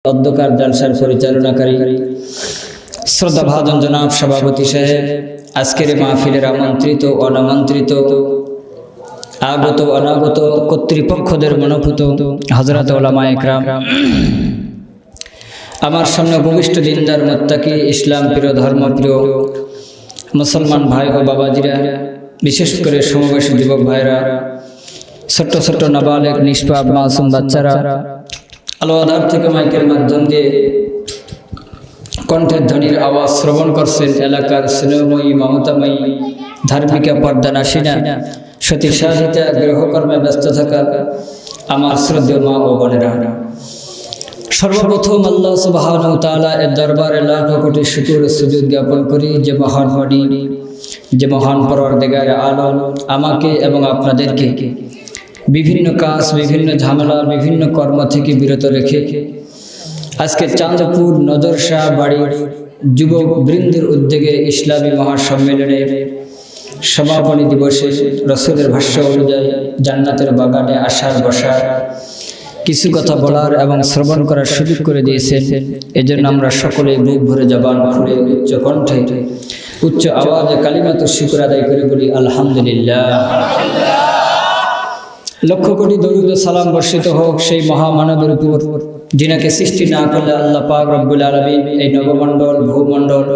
অধ্যকার জলসার পরিচালনাকারী শ্রদ্ধাভাজন জনাব সভাপতি সাহেব, আজকের মাহফিলের আমন্ত্রিত অনামন্ত্রিত আগত অনাগত কর্তৃপক্ষদের মনোভূত হযরত উলামায়ে কেরাম, আমার সামনে উপবিষ্ট দিনদার মুত্তাকি ইসলাম প্রিয় ধর্মপ্রিয় মুসলমান ভাই ও বাবাজিরা, বিশেষ করে সমবয়সী যুবক ভাইরা, ছোট্ট ছোট্ট নাবালেগ নিষ্পাপ মাসুম বাচ্চারা, আলো আধার থেকে মাইকের মাধ্যম দিয়ে কণ্ঠের ধ্বনির আওয়াজ শ্রবণ করছেন এলাকার স্নেহময়ী মমতাময়ী ধার্মিকা পর্দা নাসিনা সতী সাহিতা গৃহকর্মে ব্যস্ত থাকা আমার শ্রদ্ধেয় মা ও বোনেরা, সর্বপ্রথম আল্লাহ সুবহানাহু ওয়া তাআলা এর দরবারে লাখ কোটি শুকর ও সুজুদ জ্ঞাপন করি যে মহান মানি, যে মহান পরওয়ারদিগারে আলম আমাকে এবং আপনাদেরকে বিভিন্ন কাজ, বিভিন্ন ঝামেলা, বিভিন্ন কর্ম থেকে বিরত রেখে আজকে চাঁদপুর নজরশাহ বাড়ির যুবক বৃন্দের উদ্যোগে ইসলামী মহাসম্মেলনের সমাপনী দিবসে রাসূলের ভাষ্য অনুযায়ী জান্নাতের বাগানে আসার বসার কিছু কথা বলার এবং শ্রবণ করার সুযোগ করে দিয়েছেন। এজন্য আমরা সকলে বুক ভরে জবান খুলে উচ্চ কণ্ঠে উচ্চ আওয়াজে কালিমাতুশ শুকর আদায় করে বলি আলহামদুলিল্লাহ। লক্ষ কোটি দরুদ ও সালাম বর্ষিত হোক সেই মহামানবের উপর যিনাকে সৃষ্টি না করলে আল্লাহ পাক রব্বুল আলামিন এই নবমণ্ডল, ভূমণ্ডল,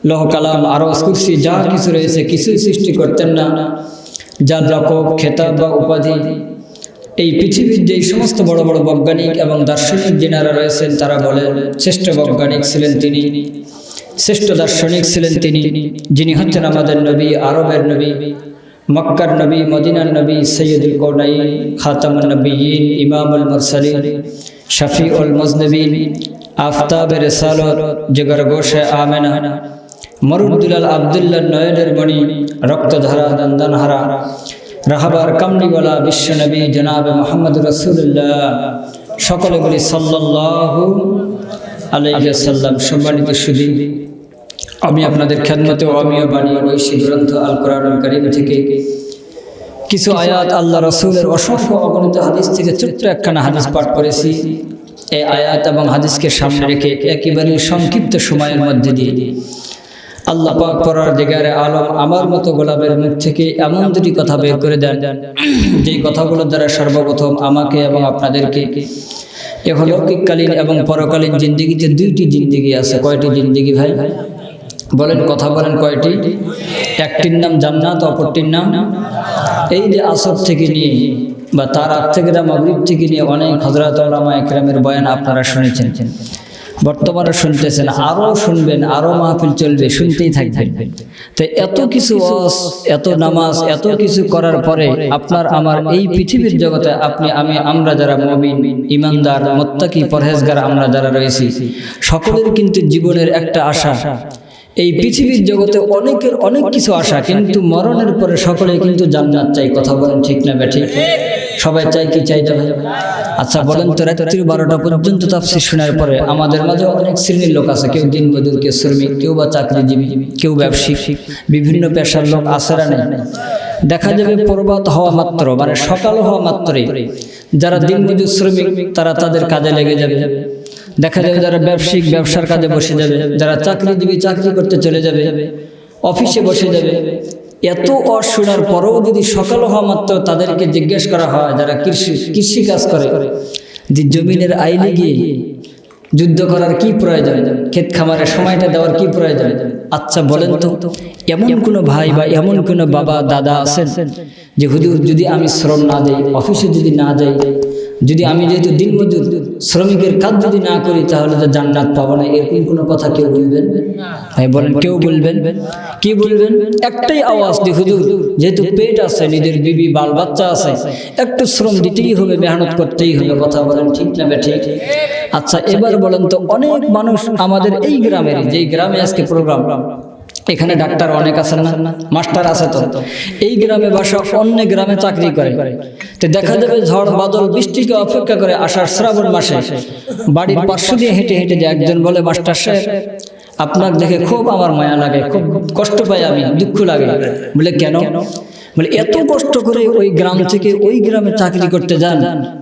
লৌহ কালাম, আরশ, কুরসি যা কিছু রয়েছে কিছুই সৃষ্টি করতেন না। যার লকব, খেতাব বা উপাধি এই পৃথিবীর যেই সমস্ত বড় বড় বৈজ্ঞানিক এবং দার্শনিক যিনারা রয়েছেন তারা বলেন শ্রেষ্ঠ বৈজ্ঞানিক ছিলেন তিনি, শ্রেষ্ঠ দার্শনিক ছিলেন তিনি, যিনি হচ্ছেন আমাদের নবী, আরবের নবী, মক্কার নবী, মদিনার নবী, সৈয়দুল কওনাইন, খাতামুন নবিয়্যিন, ইমামুল মুরসালিন, শফিউল মুজনিবিন, আফতাবে রিসালত, জিগর গোশে আমেনা, মরুদুলাল আব্দুল্লাহ নয়নের মণি, রক্তধারা দন্দনহারা, রাহাবার কামলিওয়ালা বিশ্বনবী জনাবে মুহাম্মদ রাসূলুল্লাহ, সকলে বলি সাল্লাল্লাহু আলাইহি ওয়াসাল্লাম। সম্মানিত সুধী, আমি আপনাদের খেদমতে আমিও বাণী ঐশী গ্রন্থ আল কোরআনুল কারীম থেকে কিছু আয়াত আল্লাহ রাসূলের অসংখ্য অগণিত হাদিস থেকে ছোট্ট একখানা হাদিস পাঠ করেছি। এই আয়াত এবং হাদিসকে সামনে রেখে একেবারে সংক্ষিপ্ত সময়ের মধ্যে দিয়ে আল্লাহ পাক পরওয়ারদিগারে আলম আমার মতো গোলাপের মুখ থেকে এমন দুটি কথা বের করে দেন যেই কথাগুলোর দ্বারা সর্বপ্রথম আমাকে এবং আপনাদেরকে ইহলৌকিককালীন এবং পরকালীন জিন্দেগিতে দুইটি জিন্দেগি আছে। কয়টি জিন্দেগি ভাই বলেন, কথা বলেন, কয়টি? একটির নাম জান্নাত, অপরটির নাম এই যে আসর থেকে নিয়ে বা তার আগ থেকে মাগরিব থেকে নিয়ে অনেক হযরত উলামায়ে কেরামের বয়ান আপনারা শুনেছেন, বর্তমানে শুনতেছেন, আরও শুনবেন, আরও মাহফিল চলবে, শুনতেই থাকবেন। তো এত কিছু ওয়াজ, এত নামাজ, এত কিছু করার পরে আপনার আমার এই পৃথিবীর জগতে আপনি আমি আমরা যারা মুমিন, ইমানদার, মুত্তাকি, পরহেজগার আমরা যারা রয়েছি সকলের কিন্তু জীবনের একটা আশা, এই পৃথিবীর জগতে অনেকের অনেক কিছু আশা, কিন্তু মরণের পরে সকলে কিন্তু জান্নাত চাই। কথা বলেন ঠিক না বেঠিক? সবাই চাই কি চাই না? আচ্ছা বলেন তো, রাত্রি 12টা পর্যন্ত তাফসীর শোনার পরে আমাদের মাঝে অনেক শ্রেণীর লোক আছে, কেউ দিনমজুর, কেউ শ্রমিক, কেউ বা চাকরিজীবী, কেউ ব্যবসায়িক, বিভিন্ন পেশার লোক আছে না নেই? দেখা যাবে প্রভাত হওয়া মাত্র, মানে সকাল হওয়া মাত্রই যারা দিনমজুর, শ্রমিক তারা তাদের কাজে লেগে যাবে। দেখা যাবে যারা ব্যবসায়িক ব্যবসার কাজে বসে যাবে, যারা চাকরিজীবী চাকরি করতে চলে যাবে, অফিসে বসে যাবে। এত অশোনার পরেও যদি সকাল হওয়া মাত্র তাদেরকে জিজ্ঞেস করা হয় যারা কৃষি কাজ করে যে জমিনের আইনে গিয়ে যুদ্ধ করার কি প্রয়োজন, ক্ষেত খামারের সময়টা দেওয়ার কি প্রয়োজন? আচ্ছা বলেন তো, এমন কোনো ভাই বা এমন কোনো বাবা দাদা আছেন যে হুজুর যদি আমি শ্রম না দেই, অফিসে যদি না যাই, যদি আমি যেহেতু দিনমজুর শ্রমিকের কাজ যদি না করি তাহলে তো জান্নাত পাবো না, এরকম কোনো কথা কেউ বলবেন? ভাই বলেন, কেউ বলবেন? কি বলবেন? একটাই আওয়াজ যে হুজুর যেহেতু পেট আছে, নিজের বিবি বাল বাচ্চা আছে, একটু শ্রম দিতেই হবে, মেহনত করতেই হবে। কথা বলেন ঠিক না বেঠিক? আচ্ছা এবার বলেন তো, অনেক মানুষ আমাদের এই গ্রামের, যেই গ্রামে আজকে প্রোগ্রাম, এখানে ডাক্তার অনেক আছেন না, মাস্টার আছে, তো এই গ্রামে বাসা অন্য গ্রামে চাকরি করে। তো দেখা যাবে ঝড় বাদল বৃষ্টিকে অপেক্ষা করে আষাঢ় শ্রাবণ মাসে বাড়ির পার্শ্ব দিয়ে হেঁটে হেঁটে যে একজন বলে, মাস্টার সাহেব আপনার দেখে খুব আমার মায়া লাগে, খুব কষ্ট পাই আমি, দুঃখ লাগে। বলে কেন? বলে এত কষ্ট করে ওই গ্রাম থেকে ওই গ্রামে চাকরি করতে যান,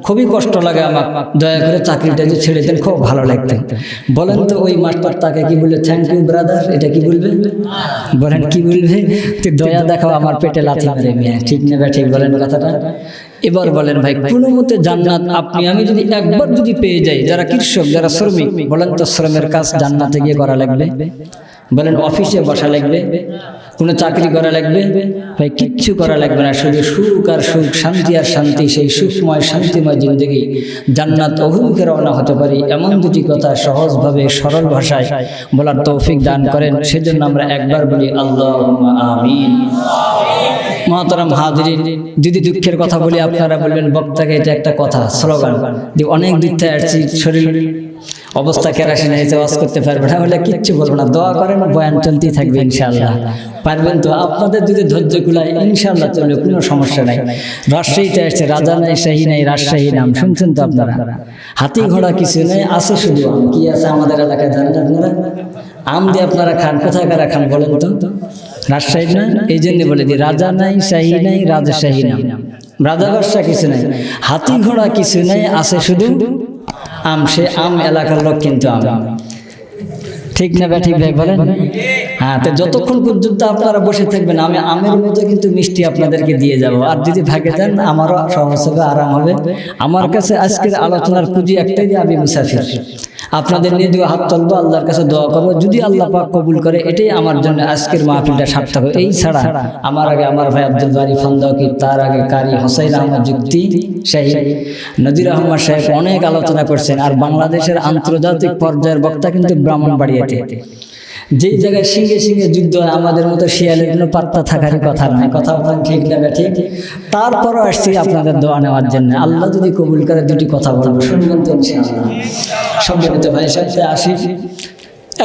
খুবই কষ্ট লাগে আমার, দয়া করে চাকরিটা যে ছেড়ে দেন, খুব ভালো লাগতো। বলেন তো ওই মাস্টার তাকে কি বলবে? থ্যাংক ইউ ব্রাদার, এটা কি বলবে? বলেন কি বলবে? তুই দয়া দেখাও, আমার পেটে লাথি মেরে মেয়ে, ঠিক নেবে? ঠিক বলেন কথাটা। এবার বলেন ভাই, কোনো মতে জান্নাত আপনি আমি যদি একবার যদি পেয়ে যাই, যারা কৃষক, যারা শ্রমিক, বলেন তো শ্রমের কাজ জান্নাতে গিয়ে করা লাগবে? বলেন অফিসে বসা লাগবে? কোনো চাকরি করা লাগবে? ভাই কিচ্ছু করা লাগবে না, শুধু সুখ আর সুখ, শান্তি আর শান্তি, সেই সুখময় শান্তিময় জিন্দগি, জান্নাত অভিমুখে রওনা হতে পারি, এমন দুটি কথা সহজভাবে সরল ভাষায় বলার তৌফিক দান করেন। সেজন্য আমরা একবার বলি আল্লাহুম্মা আমিন। মহতারাম হাজিরিন, যদি দুঃখের কথা বলি আপনারা বলবেন বক্তাকে এটা একটা কথা, স্লোগান, যে অনেক দূর থেকে আসছি, শরীর অবস্থা কেরাসিন হয়েছে, ওয়াজ করতে পারবে না, বলে কিচ্ছু বলবো না, দোয়া করেন, বয়ান চলতেই থাকবে ইনশাআল্লাহ। পারবেন তো? আপনাদের যদি ধৈর্য কুলায় ইনশাআল্লাহ চলবে, কোনো সমস্যা নাই। রাজশাহীতে আসছে, রাজা নাই শাহী নাই, রাজশাহী নাম শুনছেন তো আপনারা? হাতি ঘোড়া কিছু নেই, আছে শুধু আম। কি আছে আমাদের এলাকায় জানেন আপনারা? আম দিয়ে আপনারা খান, কোথায় কারা খান বলেন তো? রাজশাহী না, এই জন্য বলে দিই, রাজা নাই শাহী নাই, রাজশাহী নাম। রাজা বাদশা কিছু নাই, হাতি ঘোড়া কিছু নাই, আছে শুধু আম। সে আম এলাকার লোক কিন্তু আম, ঠিক না ঠিক ভাই বলেন? হ্যাঁ, তো যতক্ষণ পর্যন্ত আপনারা বসে থাকবেন, আমি আমের মতো কিন্তু মিষ্টি আপনাদেরকে দিয়ে যাব। আর যদি ভাগে যান, আমারও সহজ হবে, আরাম হবে। আমার কাছে আজকের আলোচনার পুঁজি একটাই, যে আমি মুসাফির, আপনাদের নিয়ে দুই হাত তুলবো, আল্লাহর কাছে দোয়া করবো, যদি আল্লাহ পাক কবুল করে, এটাই আমার জন্য আজকের মাহফিলটা সার্থক। এই ছাড়া আমার আগে আমার ভাই আব্দুল বারী ফান্দাকি, তার আগে কারি হোসাইন আহমদ যুক্তি শাহী, নজির আহমদ সাহেব অনেক আলোচনা করছেন। আর বাংলাদেশের আন্তর্জাতিক পর্যায়ের বক্তা কিন্তু ব্রাহ্মণবাড়িয়াতে, যেই জায়গায় সিংহে সিংহে যুদ্ধ হয়, আমাদের মতো শিয়ালের কোনো পাত্তা থাকারই কথা নয়। কথা বলেন ঠিক না ঠিক? তারপরও আসছি আপনাদের দোয়া নেওয়ার জন্য। আল্লাহ যদি কবুল করে দুটি কথা বলবো, শুনবেন তো ইনশাআল্লাহ? সম্মানিত ভাই সাথে আসি,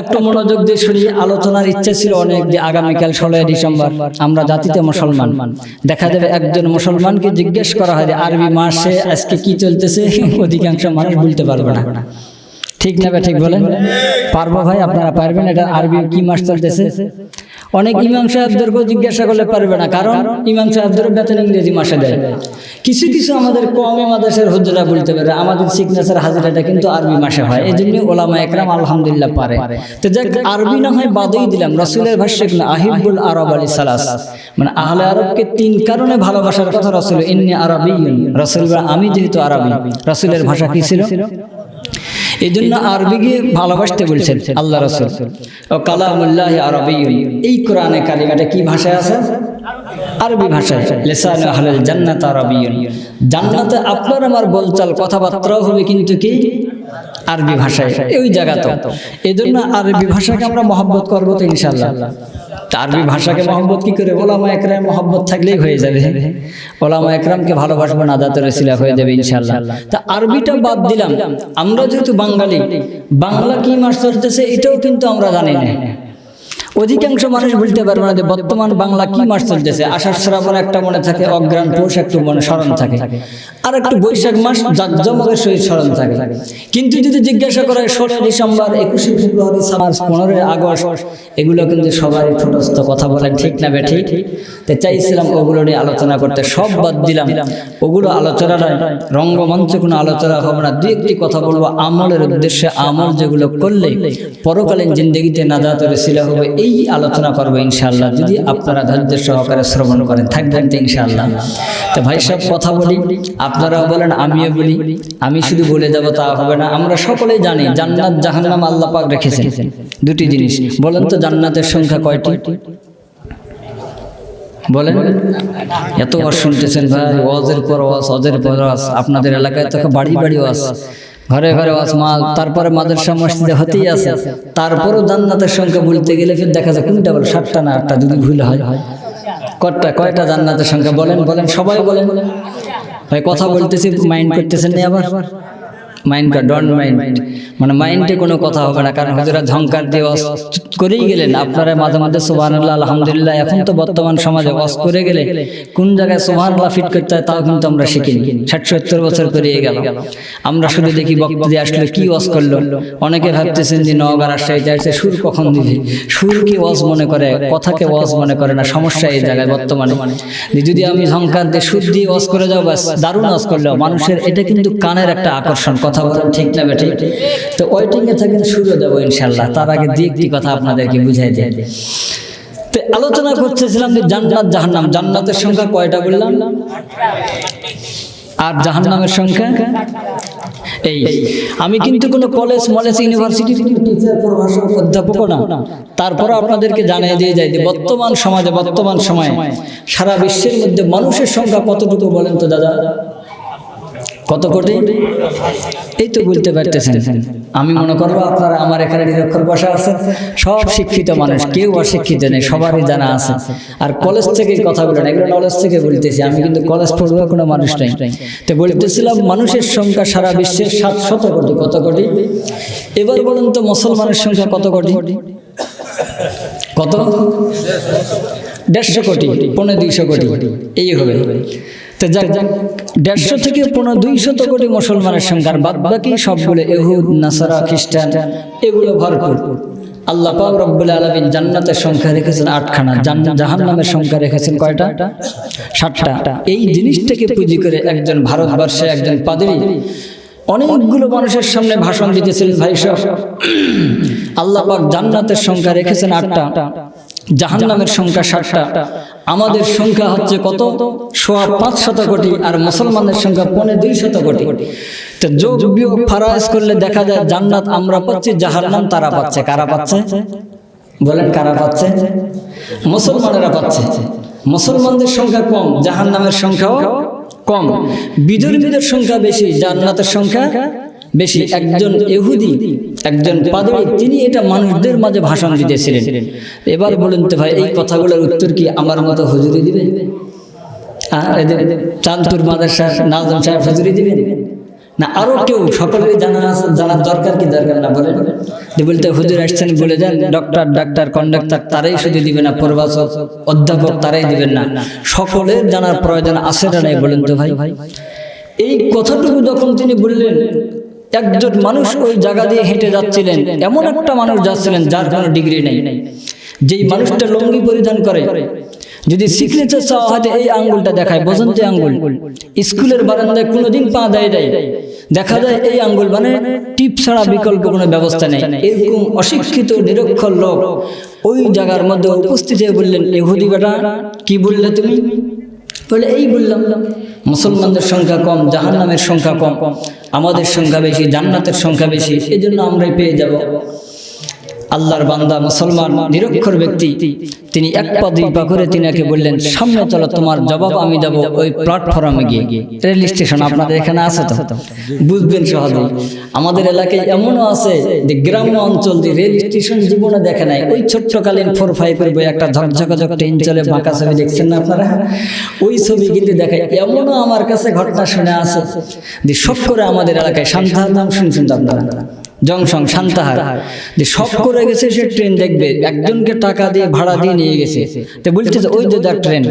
একটু মনোযোগ দিয়ে শুনি। আলোচনার ইচ্ছা ছিল অনেক, যে আগামীকাল 16 ডিসেম্বর আমরা জাতিতে মুসলমান, দেখা যাবে একজন মুসলমানকে জিজ্ঞেস করা হয় যে আরবি মাসে আজকে কি চলতেছে, অধিকাংশ মানুষ বলতে পারবে না, ঠিক না ঠিক বলেন? পারবো ভাই, আপনারা পারবেন? এটা আরবি কি মাস চলতেছে? অনেক ইমাম সাহেবদেরকেও জিজ্ঞাসা করলে পারবে না, কারণ ইমাম সাহেবদের বেতন ইংরেজি মাসে দেয়। কিছু কিছু আমাদের কমে মাদ্রাসার হুজুরা বলতে পারে, আমাদের সিগনেচার হাজিরাটা কিন্তু আরবি মাসে হয়। এই জন্য ওলামা একরাম আলহামদুলিল্লাহ পারে। তো যাক, আরবি না হয় বাদেই দিলাম, রাসূলের ভাষ্যে আহিব্বুল আরব আলী সালাস, মানে আহলে আরবকে 3 কারণে ভালোবাসার কথা রাসূল। ইন্নী আরাবিয়্যুন, রাসূল আমি যেহেতু আরবি, রাসূলের ভাষা কি ছিল? এই জন্য আরবিকে ভালোবাসতে বলছেন আল্লাহ রাসূল। ও কালামুল্লাহি আরাবিয়্যুন, এই কোরআনে কালিমাটা কি ভাষায় আছে? আরবি ভাষায়। লিসানু আহলিল জান্নাত আরাবিয়্যুন, জান্নাতে আপনার আমার বলচাল কথাবার্তাও হবে কিন্তু কি? আরবি ভাষায়। এই জায়গা তো, এই জন্য আরবি ভাষাকে আমরা মহব্বত করবো তো ইনশাআল্লাহ। আরবি ভাষাকে মহব্বত কি করে? ওলামা একরাম মহব্বত থাকলেই হয়ে যাবে। ওলামা একরামকে ভালোবাসবো, নাজাতের ওসিলা হয়ে যাবে ইনশাআল্লাহ। তা আরবিটা বাদ দিলাম, আমরা যেহেতু বাঙালি, বাংলা কি মাস চলতেছে এটাও কিন্তু আমরা জানি না। অধিকাংশ মানুষ বলতে পারবে না যে বর্তমান বাংলা কি মাস চলতেছে। আষাঢ় শ্রাবণ একটা মনে থাকে, অগ্রহায়ণ পৌষ একটু মনে স্মরণ থাকে, আর একটু বৈশাখ মাস জাঁকজমকের সহিত স্মরণ থাকে। কিন্তু যদি জিজ্ঞাসা করে 16 ডিসেম্বর, 21 ফেব্রুয়ারি, 15 আগস্ট, এগুলো কিন্তু সবারই ঠোঁটস্থ কথা বলেন, ঠিক না ঠিক? তাই চাইছিলাম ওগুলো নিয়ে আলোচনা করতে, সব বাদ দিলাম। ওগুলো আলোচনা নয়, রঙ্গমঞ্চে কোনো আলোচনা হবে না। 2-1টি কথা বলবো আমলের উদ্দেশ্যে, আমল যেগুলো করলে পরকালীন জিন্দগিতে নাজাতের ওসিলা হবে, এই আলোচনা করবো ইনশাআল্লাহ, যদি আপনারা ধৈর্য সহকারে শ্রবণ করেন। থাকবেন তো ইনশাআল্লাহ? তো ভাই সব কথা বলি, আপনারাও বলেন, আমিও বলি। আমি শুধু বলে যাব তা হবে না। আমরা সকলেই জানি জান্নাত জাহান্নাম আল্লাহ পাক রেখেছেন 2টি জিনিস। বলেন তো জান্নাতের সংখ্যা কয়টি? বলেন। এত ওয়াজ শুনতেছেন ভাই, ওয়াজের পর ওয়াজ, ওয়াজের পর ওয়াজ। আপনাদের এলাকায় তো বাড়ি বাড়ি ওয়াজ, ঘরে ঘরে ওয়াজ, তারপরে মাদ্রাসা মসজিদে হতেই আছে। তারপরও জান্নাতের সংখ্যা বলতে গেলে ফের দেখা যায় কোনটা বলে, 7টা না 8টা, যদি ভুল হয়। কয়টা জান্নাতের সংখ্যা? বলেন বলেন, সবাই বলেন। ভাই কথা বলতেছি, মাইন্ড করতেছেন না আবার? মাইন্ড কা ডন্ট মাইন্ড, মানে মাইন্ডে কোনো কথা হবে না, কারণ হুজুরা ঝংকার দিয়ে ওয়াজ করেই গেলেন। আপনারা মাঝে মাঝে সুবহানাল্লাহ আলহামদুলিল্লাহ, এখন তো বর্তমান সমাজে ওয়াজ করে গেলে কোন জায়গায় সুবহানাল্লাহ ফিট করতে হয় তাও কিন্তু আমরা শিখিনি। 60-70 বছর পেরিয়ে গেল, আমরা শুধু দেখি বক্তা দিয়ে আসলে কি ওয়াজ করলো। অনেকে ভাবতেছেন যে নওগাঁ রাজশাহী যাচ্ছে, সুর কখন দিবে, সুর কি ওয়াজ মনে করে, কথাকে ওয়াজ মনে করে না। সমস্যা এই জায়গায় বর্তমানে, যদি আমি ঝংকার দিয়ে সুর দিয়ে ওয়াজ করে যাও, বাস দারুণ ওয়াজ করলেও মানুষের এটা কিন্তু কানের একটা আকর্ষণ, কথা বলেন ঠিক না বেঠিক? তো ওয়েটিংয়ে থাকেন, সুরও দেবো ইনশাল্লাহ। তার আগে দিয়ে একটি কথা আপনাদেরকে বুঝাই দেয়। তো আলোচনা করতেছিলাম যে জান্নাত জাহান্নাম, জান্নাতের সংখ্যা কয়টা বললাম, আর জাহান্নামের সংখ্যা এই। আমি কিন্তু কোনো কলেজ মলেজ ইউনিভার্সিটির টিচার প্রভাষক অধ্যাপক না, তারপর আপনাদেরকে জানিয়ে দিয়ে যাই যে বর্তমান সমাজে বর্তমান সময়ে সারা বিশ্বের মধ্যে মানুষের সংখ্যা কতটুকু বলেন তো দাদা? কত কোটি? এই তো বলতে পারতেছেন। আমি মনে করবো আপনারা আমার এখানে নিরক্ষর বসা আছে, সব শিক্ষিত মানুষ, কেউ অশিক্ষিত নেই, সবারই জানা আছে। আর কলেজ থেকে কথা বলেন, এগুলো নলেজ থেকে বলতেছি, আমি কিন্তু কলেজ পড়ুয়া কোনো মানুষ নেই। তো বলতেছিলাম মানুষের সংখ্যা সারা বিশ্বের 700 কোটি। কত কোটি? এবার বলুন তো মুসলমানের সংখ্যা কত কোটি? কত? 150 কোটি, 250 কোটি, এই হবে। তো যাক, 150 থেকে 200 কোটি মুসলমানের সংখ্যা, বাদ বাকি সবগুলো ইহুদ নাসারা খ্রিস্টান, এগুলো ভরপুর। আল্লাহ পাক রব্বুল আলামিন জান্নাতের সংখ্যা রেখেছেন 8খানা, জাহান্নামের সংখ্যা রেখেছেন কয়টা? 7টা। এই জিনিসটাকে পুঁজি করে একজন ভারতবর্ষে একজন পাদ্রী অনেকগুলো মানুষের সামনে ভাষণ দিতেছিলেন। ভাই সাহেব, আল্লাহ পাক জান্নাতের সংখ্যা রেখেছেন 8টা, জাহান্নামের সংখ্যা 7টা। আমাদের সংখ্যা হচ্ছে কত? 500 কোটি, আর মুসলমানের সংখ্যা 250 কোটি। তো যোগ বিয়োগ ফারাজ করলে দেখা যায় জান্নাত আমরা পাচ্ছি, জাহান্নাম তারা পাচ্ছে। কারা পাচ্ছে বলেন? কারা পাচ্ছে? মুসলমানেরা পাচ্ছে। মুসলমানদের সংখ্যা কম, জাহান্নামের সংখ্যাও কম। বিধর্মীদের সংখ্যা বেশি, জান্নাতের সংখ্যা বেশি। একজন ইহুদি, একজন পাদ্রী, তিনি এটা মানুষদের মাঝে ভাষণ দিতেছিলেন। এবার বলুন তো ভাই, এই কথাগুলোর উত্তর কি আমার মতো হুজুরি দিবে? চাঁদপুর মাদ্রাসার নাজম সাহেব হুজুরি দিবেন না আরো কেউ? সকলেরই জানার দরকার কি দরকার না বলেন? বলতে হুজুর আসছেন বলে যান, ডাক্তার কন্ডাক্টর তারাই শুধু দিবে না, প্রভাষক অধ্যাপক তারাই দিবেন না, সকলের জানার প্রয়োজন আছে না নাই বলেন তো ভাই? এই কথাটুকু যখন তিনি বললেন, একজন মানুষ ওই জায়গা দিয়ে হেঁটে যাচ্ছিলেন, এমন একটা মানুষ যাচ্ছিলেন যার কোনো ডিগ্রি নেই, যেই মানুষটা লুঙ্গি পরিধান করে, যদি সিগনেচার চাওয়া হয় এই আঙ্গুলটা দেখায়, বোঝেন যে আঙ্গুল, স্কুলের বারান্দায় কোনোদিন পা দেয় নাই, দেখা যায় এই আঙ্গুল, মানে টিপ ছাড়া বিকল্প কোনো ব্যবস্থা নেই। এরকম অশিক্ষিত নিরক্ষর লোক ওই জায়গার মধ্যে উপস্থিত হয়ে বললেন, ইহুদি বেটা কি বললে তুমি? বলে এই বললাম, মুসলমানদের সংখ্যা কম, জাহান্নামের সংখ্যা কম, আমাদের সংখ্যা বেশি, জান্নাতের সংখ্যা বেশি, এই জন্য আমরাই পেয়ে যাব। আল্লাহর বান্দা মুসলমান নিরক্ষর ব্যক্তি তিনি এক পা দুই পা করে তিনাকে বললেন, সামনে চলো, তোমার জবাব আমি দেবো ওই প্ল্যাটফর্মে গিয়ে। রেল স্টেশন আপনাদের এখানে আছে তো, বুঝবেন সহজেই। আমাদের এলাকায় এমনও আছে যে গ্রাম্য অঞ্চল দিয়ে রেল স্টেশন জীবনে দেখে নাই। ওই ছোট্টকালীন 4-5 বই একটা ঝকঝকাঝক ট্রেন চলে, বাঁকা ছবি দেখছেন না আপনারা? ওই ছবি কিন্তু দেখায়। এমনও আমার কাছে ঘটনা শুনে আছে যে সব করে আমাদের এলাকায় সান্তাহার নাম শুনছেন তো আপনারা? জংশন সান্তাহার, যে সব করে গেছে সে ট্রেন দেখবে, একজনকে টাকা দিয়ে ভাড়া দিয়ে নিয়ে গেছে। তো বলতেছে ওই যে দেখ ট্রেন,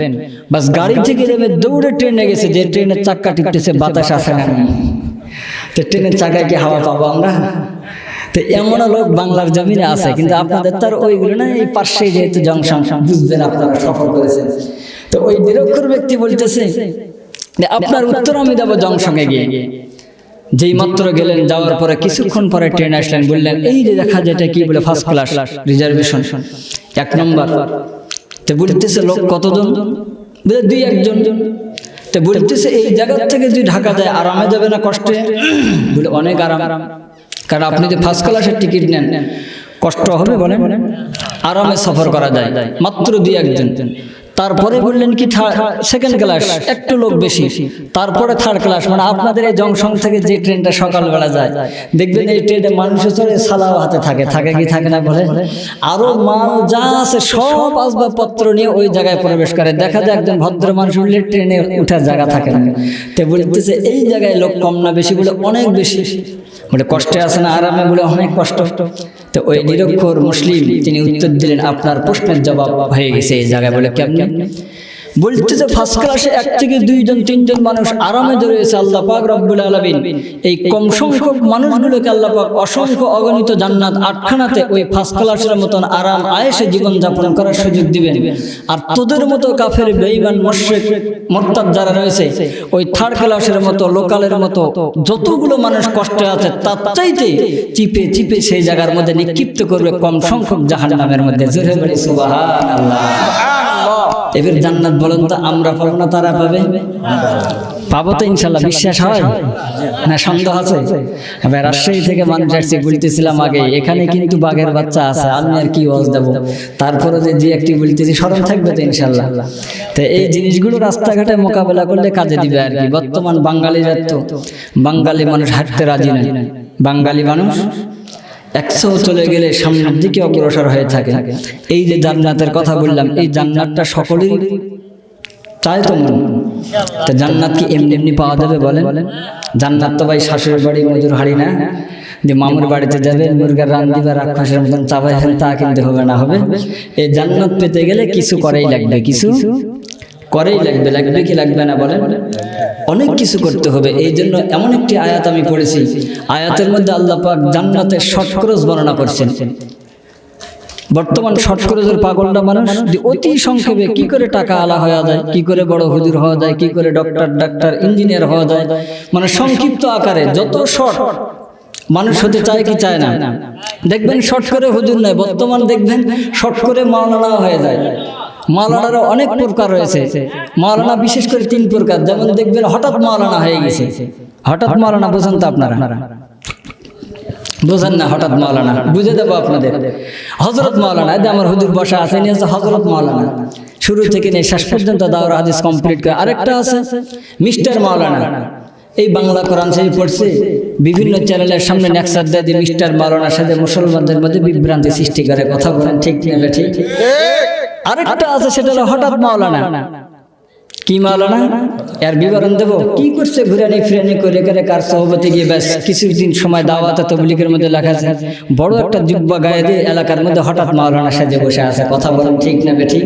বাস গাড়ি থেকে যাবে দৌড়ে ট্রেনে গেছে, যে ট্রেনের চাক্কা টিপতেছে বাতাস আসে না, তো ট্রেনের চাকায় কি হাওয়া পাবো আমরা? তো এমন লোক বাংলার জমিনে আছে, কিন্তু আপনাদের তার ওইগুলো না, এই পাশে যেহেতু জংশন, বুঝবেন আপনারা সফর করেছেন। তো ওই নিরক্ষর ব্যক্তি বলতেছে যে আপনার উত্তর আমি দেবো জংশনে গিয়ে। যেই মাত্র গেলেন, যাওয়ার পরে কিছুক্ষণ পরে ট্রেন আসলেন, বললেন এই যে দেখা যেটা কি বলে ফার্স্ট ক্লাস রিজার্ভেশন 1 নম্বর। তো বলতেছে লোক কতজন? বলে 2-1 জন। তো বলতেছে এই জায়গা থেকে যদি ঢাকা যায় আরামে যাবে না কষ্টে? বলে অনেক আরাম, কারণ আপনি যে ফার্স্ট ক্লাসের টিকিট নেন, কষ্ট হবে বলেন? আরামে সফর করা যায়, মাত্র 2-1 জন। তারপরে বললেন কি সেকেন্ড ক্লাস, একটু লোক বেশি, তারপরে থার্ড ক্লাস। মানে আপনাদের এই জংশন থেকে যে ট্রেনটা সকালবেলা যায়, দেখবেন এই ট্রেনে মানুষ চড়ে সালাও হাতে থাকে, থাকে কি থাকে না বলে, আরো মাল যা আছে সব আসবাবপত্র নিয়ে ওই জায়গায় প্রবেশ করে। দেখা যায় একজন ভদ্র মানুষ উঠলে ট্রেনে উঠার জায়গা থাকে না, তো বলতেছে এই জায়গায় লোক কম না বেশি বলে অনেক বেশি, বলে কষ্টে আছে না আরামে বলে অনেক কষ্ট। তো ওই নিরক্ষর মুসলিম তিনি উত্তর দিলেন, আপনার প্রশ্নের জবাব হয়ে গেছে এই জায়গায়। বলে কেমনে? বলতেছে ফার্স্ট ক্লাসে 1 থেকে 2 জন 3 জন মানুষ আরামে রয়েছে, আল্লাহ পাক রব্বুল আলামিন এই কম সংখ্যক মানুষগুলোকে আল্লাহ পাক অসংখ্য অগণিত জান্নাত 8খানাতে ওই ফার্স্ট ক্লাসের মতন আরাম আয়েশে জীবন যাপন করার সুযোগ দিবেন। আর তোদের মতো কাফের বেঈমান মুশরিক মুরতাদ যারা রয়েছে ওই থার্ড ক্লাসের মতো লোকালের মতো যতগুলো মানুষ কষ্টে আছে তার চাইতে চিপে চিপে সেই জায়গার মধ্যে নিক্ষিপ্ত করবে কম সংখ্যক জাহান্নামের মধ্যে। জোরে বলি সুবহানাল্লাহ। এবার জান্নাত বলেন তো আমরা পাবো না তারা পাবে? পাবো তো ইনশাল্লাহ, বিশ্বাস হয় না সন্দেহ আছে? এবার রাজশাহী থেকে মানুষ আসছে, বলতেছিলাম আগে এখানে কিন্তু বাঘের বাচ্চা আছে, আমি আর কি ওয়াজ দেবো, তারপরে যে একটি বলতেছি স্মরণ থাকবে তো ইনশাল্লাহ। তো এই জিনিসগুলো রাস্তাঘাটে মোকাবেলা করলে কাজে দিবে আর কি। বর্তমান বাঙালিরা তো বাঙালি মানুষ হাঁটতে রাজি নয়, বাঙালি মানুষ 100 চলে গেলে সামনের দিকে অগ্রসর হয়ে থাকে। এই যে জান্নাতের কথা বললাম, এই জান্নাতটা সকলেরই চায় তো মন। তো জান্নাত কি এমনি এমনি পাওয়া যাবে বলেন? জান্নাত তো ভাই শাশুড়ির বাড়ি মজুর হাড়ি না, যে মামুর বাড়িতে যাবে মুরগার রান দিবে রাক্ষসের মতন চাবাইছেন তা কিনতে হবে না। হবে এই জান্নাত পেতে গেলে কিছু করেই লাগবে, কিছু করেই লাগবে। লাগবে কি লাগবে না বলেন? অনেক কিছু করতে হবে। এই জন্য এমন একটি আয়াত আমি পড়েছি, আয়াতের মধ্যে আল্লাহ পাক জান্নাতের শর্টক্রজ বর্ণনা করছেন। বর্তমান শর্টক্রজের পাগলটা মানুষ অতি সংক্ষেপে কি করে টাকা আলা হওয়া যায়, কি করে বড় হুজুর হওয়া যায়, কি করে ডাক্তার ইঞ্জিনিয়ার হওয়া যায়, মানে সংক্ষিপ্ত আকারে যত শর্ট মানুষ হতে চায় কি চায় না। দেখবেন শর্ট করে হুজুর নয়, বর্তমান দেখবেন শর্ট করে মাওলানা হয়ে যায়। মাওলানারও অনেক প্রকার রয়েছে, মাওলানা বিশেষ করে 3 প্রকার। যেমন দেখবেন হঠাৎ মাওলানা হয়ে গেছে, হঠাৎ মাওলানা বোঝেন তো আপনারা? বোঝেন না? হঠাৎ মাওলানা বুঝে দেবো আপনাদের। হযরত মাওলানা, আমার হুজুর বসা আছে, নিয়ে আছে হযরত মাওলানা, শুরু থেকে নিয়ে শেষ পর্যন্ত দাওরা হাদিস কমপ্লিট করে। আরেকটা আছে মিস্টার মাওলানা, এই বাংলা কোরআন শরীফ পড়ছে, বিভিন্ন চ্যানেলের সামনে নেক্সার দেয় দিয়ে মিস্টার মাওলানার সাথে মুসলমানদের মধ্যে বিভ্রান্তি সৃষ্টি করে। কথা বলেন ঠিক না ঠিক? আরেকটা আছে সেটা হলো হঠাৎ মাওলানা। কি মাওলানা? এর বিবরণ দেবো। কি করছে ঘুরানি ফিরানি করে করে কার সহবতে গিয়ে ব্যাস কিছুদিন সময় দাওয়াতে তবলিগের মধ্যে লেখা আছে, বড় একটা জুব্বা গায়ে দিয়ে এলাকার মধ্যে হঠাৎ মাওলানা সাজে বসে আছে। কথা বলেন ঠিক না ঠিক?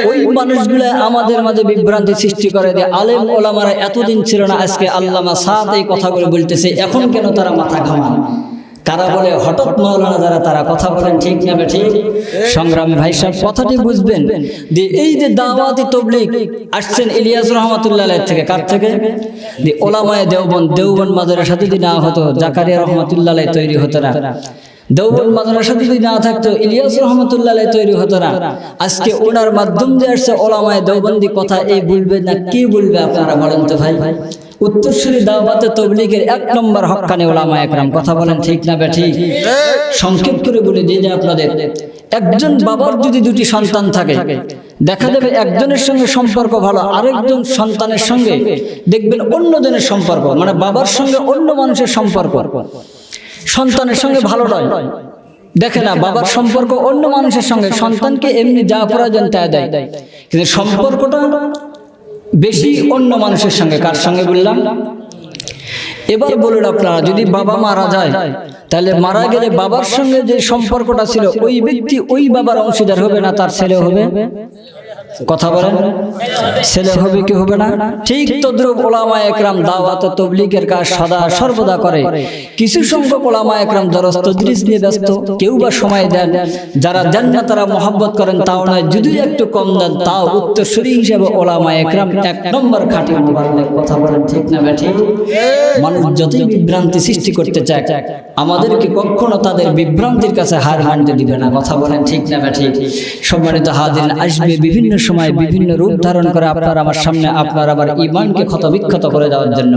ওই মানুষগুলো আমাদের মাঝে বিভ্রান্তি সৃষ্টি করে দিয়ে আলেম ওলামারা এতদিন ছিল না, আজকে আল্লামা সাদ এই কথাগুলো বলতেছে, এখন কেন তারা মাথা ঘামান? কারা বলে হঠাৎ মাওলানা যারা, তারা। কথা বলেন ঠিক না ঠিক? সংগ্রামী ভাই সাহেব কথাটি বুঝবেন যে এই যে দাওয়াতি তবলিগ আসছেন ইলিয়াস রহমাতুল্লাহ আলাইহি থেকে, কার থেকে? যে ওলামায়ে দেওবন্দ মাদ্রাসা যদি না হতো জাকারিয়া রহমাতুল্লাহ আলাইহি তৈরি হতো না, দেওবন্দ মাদ্রাসা যদি না থাকতো ইলিয়াস রহমাতুল্লাহ আলাইহি তৈরি হতো না। আজকে ওনার মাধ্যম দিয়ে আসছে ওলামায়ে দেওবন্দি কথা, এই বলবে না কি বলবে আপনারা বলেন তো ভাই? উত্তরসূরি দাওয়াতে তবলিগের 1 নম্বর হক্কানি ওলামায়ে একরাম। কথা বলেন ঠিক না ঠিক? সংক্ষেপ করে বলে দিই যে আপনাদের একজন বাবার যদি 2টি সন্তান থাকে, দেখা যাবে একজনের সঙ্গে সম্পর্ক ভালো, আরেকজন সন্তানের সঙ্গে দেখবেন অন্যজনের সম্পর্ক, মানে বাবার সঙ্গে অন্য মানুষের সম্পর্ক সন্তানের সঙ্গে ভালো নয়। দেখে না বাবার সম্পর্ক অন্য মানুষের সঙ্গে, সন্তানকে এমনি যা প্রয়োজন তা দেয়, কিন্তু সম্পর্কটা বেশি অন্য মানুষের সঙ্গে। কার সঙ্গে বললাম? এবার বলুন আপনারা, যদি বাবা মারা যায় তাহলে মারা গেলে বাবার সঙ্গে যে সম্পর্কটা ছিল ওই ব্যক্তি ওই বাবার অংশীদার হবে না, তার ছেলে হবে। কথা বলেন, ছেলে হবে কি হবে না? ঠিক তদ্রুপ ওলামায়ে একরাম দাওয়াত ও তাবলীগের কাজ সদা সর্বদা করে। কিছু সংখ্যক ওলামায়ে একরাম দরস তদরিস নিয়ে ব্যস্ত, কেউ বা সময় দেন, যারা জান্নাত তারা মহব্বত করেন তাও নয়, যদি একটু কম দেন তাও উত্তরসূরি হিসেবে ওলামায়ে একরাম 1 নম্বর খাঁটি মুবারক। কথা বলেন ঠিক না ঠিক? মানুষ যতই বিভ্রান্তি সৃষ্টি করতে চায়, আমাদেরকে কখনো তাদের বিভ্রান্তির কাছে হার মানতে দিবে না। কথা বলেন ঠিক না ঠিক? সম্মানিত হাজিরিন, আসবে বিভিন্ন সময় বিভিন্ন রূপ ধারণ করে আপনার আমার সামনে আপনার আবার ঈমানকে ক্ষতবিক্ষত করে দেওয়ার জন্য।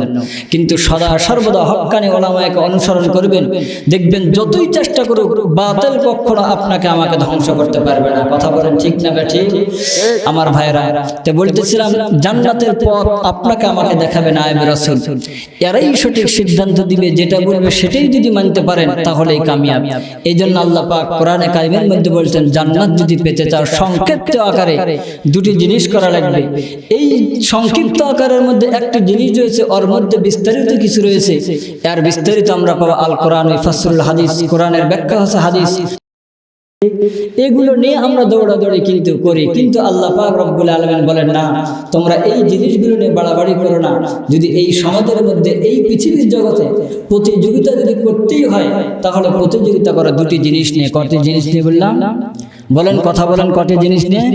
কিন্তু সদা সর্বদা হক্কানি ওলামাকে অনুসরণ করবেন, দেখবেন যতই চেষ্টা করুক বাতিল কখনো আপনাকে আমাকে ধ্বংস করতে পারবে না। কথা বলেন ঠিক না ঠিক? আমার ভাইরা, তো বলতেছিলাম জান্নাতের পথ আপনাকে আমাকে দেখাবে নায়েব রাসূল। এরাই সঠিক সিদ্ধান্ত দিবে, যেটা বলবে সেটাই যদি মানতে পারেন তাহলেই কামিয়াব। এই জন্য আল্লাহ পাক কোরআনে কারিমের মধ্যে বলছেন জান্নাত যদি পেতে চাও সংক্ষিপ্ত আকারে দুটি জিনিস করা লাগবে। এই সংক্ষিপ্ত আকারের মধ্যে একটি জিনিস রয়েছে, ওর মধ্যে বিস্তারিত কিছু রয়েছে। এর বিস্তারিত আমরা পাবো আল কোরআন ফাসরুল হাদিস, কোরআনের ব্যাখ্যা হচ্ছে হাদিস। এগুলো নিয়ে আমরা দৌড়াদৌড়ি কিন্তু করি, কিন্তু আল্লাহ পাক রব্বুল আলামিন বলেন না, তোমরা এই জিনিসগুলো নিয়ে বাড়াবাড়ি করো না। যদি এই সমাজের মধ্যে এই পৃথিবীর জগতে প্রতিযোগিতা যদি করতেই হয় তাহলে প্রতিযোগিতা করো দুটি জিনিস নিয়ে। কটি জিনিস নিয়ে বললাম? বলেন, কথা বলেন, কটি জিনিস নিয়ে?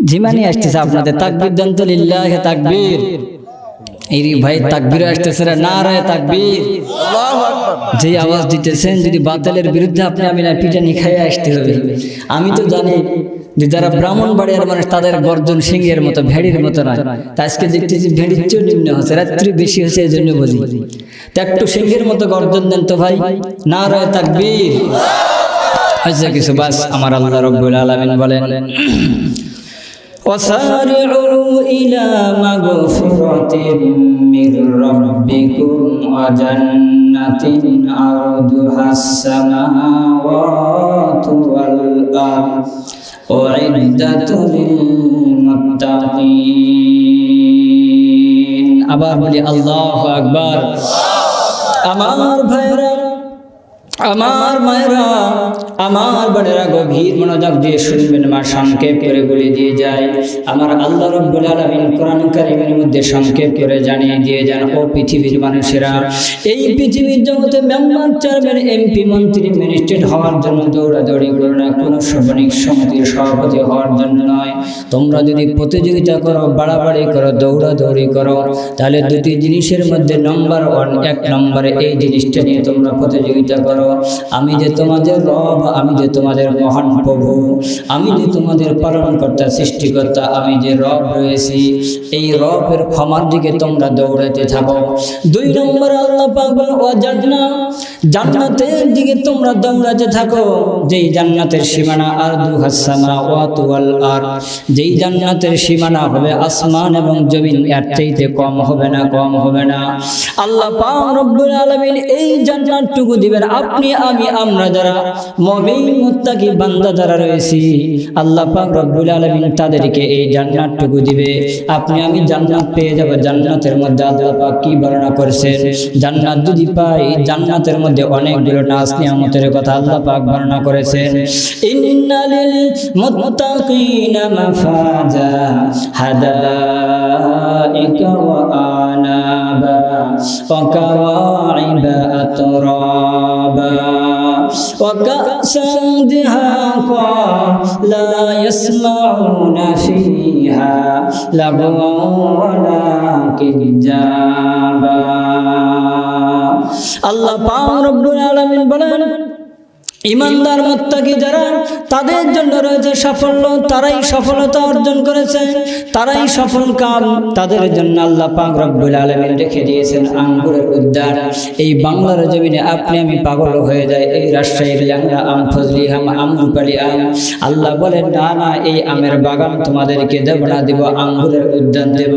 জিমানি আসতেছে আপনাদের, তাকবীর দেন তো, লিল্লাহি তাকবীর। এই ভাই তাকবীর আসতেছে, নারায়ে তাকবীর, আল্লাহু আকবার। যে আওয়াজ দিতেছেন, যদি বাতিলের বিরুদ্ধে আপনি আমি না পিটানি খাইয়ে আসতে হবে। আমি তো জানি যে যারা ব্রাহ্মণবাড়িয়ার মানুষ তাদের গর্জন সিংহের মতো, ভেড়ির মতো নয়। তা আজকে দেখতেছি ভেড়ির চেয়েও নিম্ন হচ্ছে, রাত্রি বেশি হচ্ছে, এই জন্য বুঝি। তো একটু সিংহের মতো গর্জন দেন তো ভাই, নারায়ে তাকবীর। হয়েছে কিছু বাস। আমার আল্লাহ রাব্বুল আলামিন বলেন وسارعوا إلى مغفرة من ربكم وجنة عرضها السماوات والأرض أعدت للمتقين। আবার বলি আল্লাহু আকবার। আমার ভাইরা, আমার মায়েরা, আমার বোনেরা, গভীর মনোযোগ দিয়ে শুনবেন। মা সংক্ষেপ করে বলে দিয়ে যায়, আমার আল্লাহ রাব্বুল আলামিন কোরআন কারীমের মধ্যে সংক্ষেপ করে জানিয়ে দিয়ে যান, ও পৃথিবীর মানুষেরা, এই পৃথিবীর জগতে মেম্বার, চেয়ারম্যান, এমপি, মন্ত্রী, ম্যাজিস্ট্রেট হওয়ার জন্য দৌড়াদৌড়ি করো না, কোনো সৈনিক সমিতির সভাপতি হওয়ার জন্য নয়। তোমরা যদি প্রতিযোগিতা করো, বাড়াবাড়ি করো, দৌড়াদৌড়ি করো, তাহলে দুটি জিনিসের মধ্যে নম্বর ওয়ান, এক নম্বরে এই জিনিসটা নিয়ে তোমরা প্রতিযোগিতা করো, আমি যে তোমাদের রব, আমি যে তোমাদের মহান প্রভু, আমি যে তোমাদের পালনকর্তা, সৃষ্টিকর্তা, আমি যে রব রয়েছি, এই রবের ক্ষমার দিকে তোমরা দৌড়াতে থাকো। দুই নম্বরে আল্লাহ পাক বলেন ওয়া জান্নাতের দিকে তোমরা দৌড়াতে থাকো, যেই জান্নাতের সীমানা আরদুহাস সামাওয়াতু ওয়াল আরদ, যেই জান্নাতের সীমানা হবে আসমান এবং জমিন, এর চাইতে কম হবে না, কম হবে না। আল্লাহ পাক রব্বুল আলামিন এই জান্নাতটুকু দিবেন আপনি, আমি, আমরা যারা মুমিন মুত্তাকি বান্দা যারা রয়েছি, আল্লাহ পাক রব্বুল আলামিন তাদেরকে এই জান্নাতটুকু দিবে। আপনি আমি জান্নাত পেয়ে যাব। জান্নাতের মধ্যে আল্লাহ পাক কি বর্ণনা করেছেন? জান্নাত যদি পাই, জান্নাতের মধ্যে অনেকগুলো নাজ নিয়ামতের কথা আল্লাহ পাক বর্ণনা করেছেন। ইন্নালিল মুত্তাকিনা মাফাজা হাদাইকা ওয়া আনাবা ওয়া কাওয়াইবা আতরাবা وكأسا دهاقا لا يسمعون فيها لغوا ولا كذابا। আল্লাহ পাক রব্বুল আলামিন বলেন, ইমানদার মুত্তাকি যারা, তাদের জন্য রয়েছে সাফল্য, তারাই সফলতা অর্জন করেছে, তারাই সফল কাম। তাদের জন্য আল্লাহ পাক রব্বুল আলামিন রেখে দিয়েছেন আঙ্গুরের উদ্যান। এই বাংলার জমিনে আপনি আমি পাগল হয়ে যায় এই রাজশাহীর ল্যাংড়া আম, ফজলি আম, আমরুপালি আম। আল্লাহ বলেন না না, এই আমের বাগান তোমাদেরকে দেব না, দেব আঙ্গুরের উদ্যান দেব।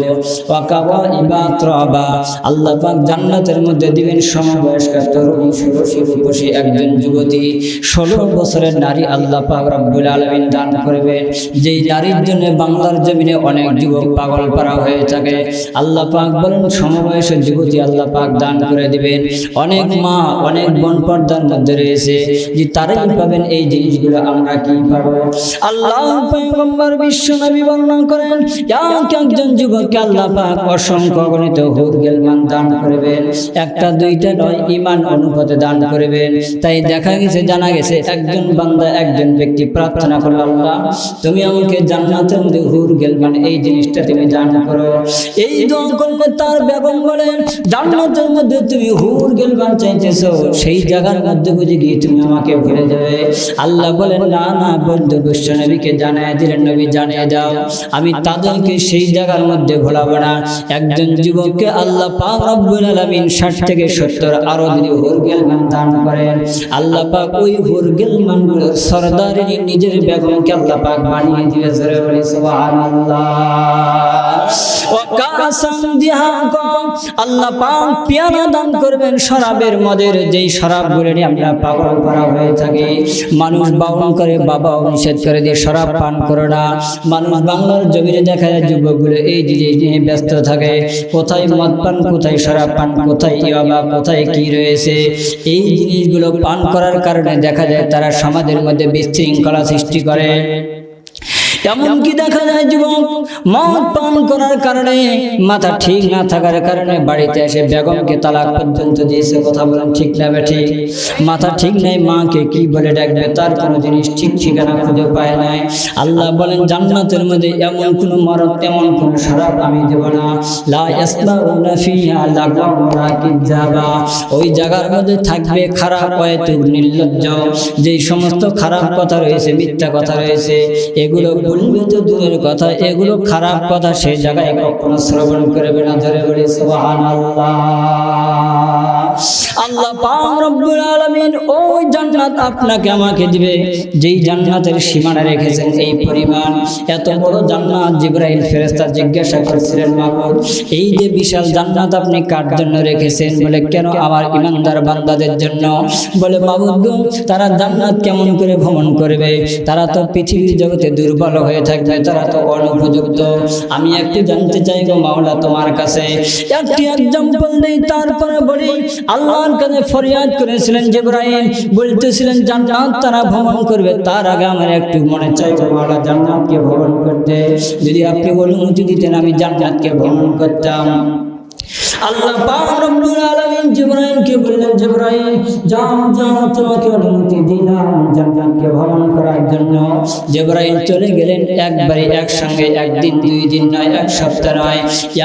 ওয়াকাওয়াইবা আতরাবা, আল্লাহ পাক জান্নাতের মধ্যে দিবেন সমবয়স্কা তরুণী, ষোড়শী, রূপসী একজন যুবতী, 16 বছরের নারী আল্লাহ পাক রব্বুল আলামিন দান করবেন। যেই নারীর জন্য বাংলার জমিনে অনেক যুবক পাগল পারা হয়ে থাকে, আল্লাহ পাক বলেন সমবয়সের যুবতী আল্লাহ পাক দান করে দিবেন। অনেক মা, অনেক বোন পর্দার মধ্যে রয়েছে, যে তারাই পাবেন এই জিনিসগুলো, আমরা কি পাবো? আল্লাহ পয়গম্বর বিশ্ব নবী বর্ণনা করেন, একজন যুবককে আল্লাহ পাক অসংখ্য গণিত হুর গেলমান দান করবেন, একটা দুইটা নয়, ঈমান অনুপাতে দান করবেন। তাই দেখা গেছে জানা গেছে একজন বান্দা একজন ব্যক্তি প্রার্থনা করলো, আল্লাহ তুমি আমাকে জান্নাতের মধ্যে হুর গিলমান এই জিনিসটা তুমি দান করো। এই দোয়া করলে তার বেগম বলে, জান্নাতের মধ্যে তুমি হুর গিলমান চাইতেছো, সেই জায়গার মধ্যে বুঝে গিয়ে তুমি আমাকে ভুলে যাবে। আল্লাহ বলেন, না না বন্ধু, বিশ্ব নবীকে জানায় দিলেন, নবী জানিয়ে দাও আমি তাদেরকে সেই জায়গার মধ্যে ভোলাবো না। একজন যুবককে আল্লাহ পাক রব্বুল আলামিন 60 থেকে 70 আরো যদি হুর গিলমান দান করেন, আল্লাহ পাক ওই হুর গিলমানগুলোর সরদারিনী নিজের বেগমকে আল্লাহ পাক বানিয়ে দিবে। জোরে বলি সুবহানাল্লাহ। আল্লাহ পাক পিয়ানা দান করবেন শরাবের মদের, যেই শরাবগুলো নিয়ে আমরা পাগল করা হয়ে থাকি। মানুষ বারণ করে, বাবাও নিষেধ করে দিয়ে শরাব পান করো না। মানুষ বাংলার জমিনে দেখা যায় যুবকগুলো এই জিনিস নিয়ে ব্যস্ত থাকে, কোথায় মদ পান, কোথায় শরাব পান, কোথায় ইয়াবা, কোথায় কি রয়েছে। এই জিনিসগুলো পান করার কারণে দেখা যায় তারা সমাজের মধ্যে বিশৃঙ্খলা সৃষ্টি করে। এমনকি দেখা যায় যুবক মদ পান করার কারণে, মাথা ঠিক না থাকার কারণে বাড়িতে এসে বেগমকে তালাক পর্যন্ত দিয়েছে। কথা বলেন ঠিক না বেঠিক? মাথা ঠিক নাই, মাকে কি বলে ডাকবে তার কোনো জিনিস ঠিক ঠিকানা খুঁজে পায় নাই। আল্লাহ বলেন, জান্নাতের মধ্যে এমন কোনো মরদ, এমন কোনো শরাব আমি দেব না। লা ইয়াসমাউনা ফিহা লাগাও ওয়া কিযাবা, ওই জায়গার মধ্যে থাকবে খারাপ হয়তো নির্লজ্জ, যেই সমস্ত খারাপ কথা রয়েছে, মিথ্যা কথা রয়েছে, এগুলো বলবে তো দূরের কথা, এগুলো খারাপ কথা সেই জায়গায় কখনো শ্রবণ করবে না। ধরে বলি সুবহানাল্লাহ। আল্লাহ পাক রব্বুল আলামিন ওই জান্নাত আপনাকে আমাকে দিবে, যেই জান্নাতের সীমানা রেখেছেন এই পরিমাণ। এত বড় জান্নাত জিবরাইল ফেরেশতা জিজ্ঞাসা করেছিলেন, মাবুদ এই যে বিশাল জান্নাত আপনি কার জন্য রেখেছেন? বলে, কেন? আমার ঈমানদার বান্দাদের জন্য। বলে, মাবুদ গো, তারা জান্নাত কেমন করে ভ্রমণ করবে? তারা তো পৃথিবীর জগতে দুর্বল হয়ে থাকবে, তারা তো অনুপযুক্ত। আমি একটু জানতে চাই গো মাওলা তোমার কাছে, একটি এক্সাম্পল দেই, তারপরে বলি। আল্লাহর কাছে ফরিয়াদ করেছিলেন জিবরাইল, বলতেছিলেন জান্নাত তারা ভ্রমণ করবে, তার আগে আমার একটু মনে চাই গো মাওলা জান্নাতকে ভ্রমণ করতে, যদি আপনি অনুমতি দিতেন আমি জান্নাতকে ভ্রমণ করতাম। আল্লাহ পাক রব্বুল আলামিন জিবরাইলকে বললেন, জিবরাইল যাও যাও, তোমাকে অনুমতি দিলাম জান্নাতকে ভ্রমণ করার জন্য। জিবরাইল চলে গেলেন একবারে, একসঙ্গে, একদিন দুই দিন নয়, এক সপ্তাহ নয়,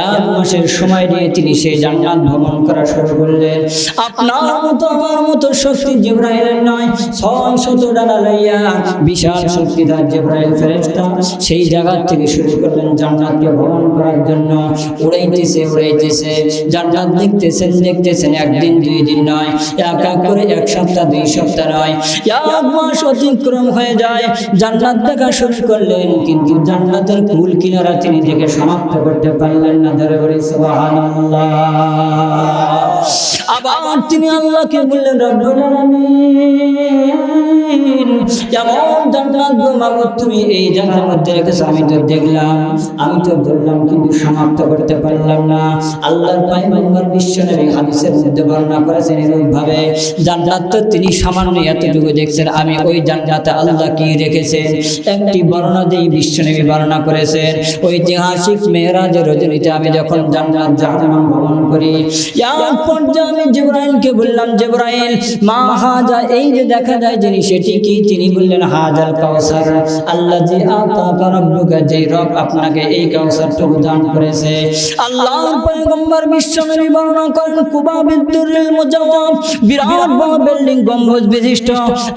1 মাসের সময় নিয়ে তিনি সেই জান্নাত ভ্রমণ করা শুরু করলেন। আপনার মতো আমার মতো শক্তি জিবরাইলের নয়, 600 ডানা লইয়া বিশাল শক্তিধর জিবরাইল ফেরেশতা সেই জায়গা থেকে শুরু করলেন জান্নাতকে ভ্রমণ করার জন্য। উড়াইতেছে উড়াইতেছে, জান্নাত দেখতেছেন দেখতেছেন, একদিন দুই দিন নয়, এক এক করে 1 সপ্তাহ 2 সপ্তাহ নয়, 1 মাস অতিক্রম হয়ে যায়। জান্নাত দেখা শুরু করলেন, কিন্তু জান্নাতের কুল কিনারা তিনি দেখে সমাপ্ত করতে পারলেন না। ধরে বলি সুবহানাল্লাহ। আবার তিনি আল্লাহকে বললেন, রব্বুল আলামিন এমন জান্নাত গো মাবুদ তুমি এই জায়গার মধ্যে রেখেছো, আমি তো দেখলাম, আমি তো বললাম, কিন্তু সমাপ্ত করতে পারলাম না। আল্লাহর পয়গম্বর বিশ্বনবী হাদিসের মধ্যে বর্ণনা করেছেন এরূপভাবে, জান্নাত তো তিনি সামান্য এতটুকু দেখছেন, আমি ওই জান্নাতে আল্লাহ কি রেখেছেন একটি বর্ণনা দিয়ে বিশ্বনবী বর্ণনা করেছেন। ঐতিহাসিক মেরাজের রজনীতে আমি যখন জান্নাত জাহান্নাম ভ্রমণ করি, এক পর্যায়ে আমি জিবরাইলকে বললাম, জিবরাইল মা হাজা, এই যে দেখা যায় জিনিস এটি কি? তিনি বললেন, হাজাল কাউসার আল্লাযী আতাকা রাব্বুকা, যে রব আপনাকে এই কাউসারটুকু দান করেছে। আল্লাহর পয়গম্বর বিশ্বনবী বর্ণনা করেন, কুবা বিদ্দুরিল মুজাওয়াব, বিরাট বড় বিল্ডিং গম্বুজ বিশিষ্ট।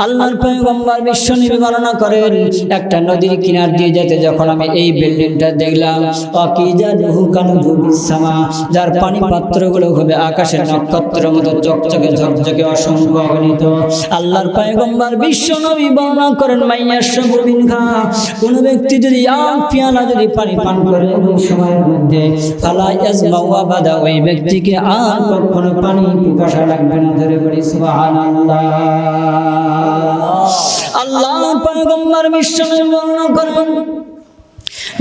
আল্লাহর পয়গম্বর বিশ্বনবী বর্ণনা করেন, একটা নদীর কিনার দিয়ে যেতে যখন আমি এই বিল্ডিংটা দেখলাম, আকিজা রুহু কানুজু বিসামা, যার পানি পাত্রগুলো হবে আকাশের নক্ষত্রের মতো চকচকে ঝকঝকে অসংখ্য অগণিত। আল্লাহর পয়গম্বর বিশ্বনবী বর্ণনা করেন, মাইয়াশরাবু মিনহা, কোন ব্যক্তি যদি এক পেয়ালা যদি পানি পান করে ওই সময়ের মধ্যে, ফালা ইয়াজমাউ আবাদা, ওই ব্যক্তিকে আর কখনো পানি পিপাসা লাগবে না। ধরে বলি সুবহানাল্লাহ। আল্লাহর পয়গম্বর বিশ্বনবী বর্ণনা করেন,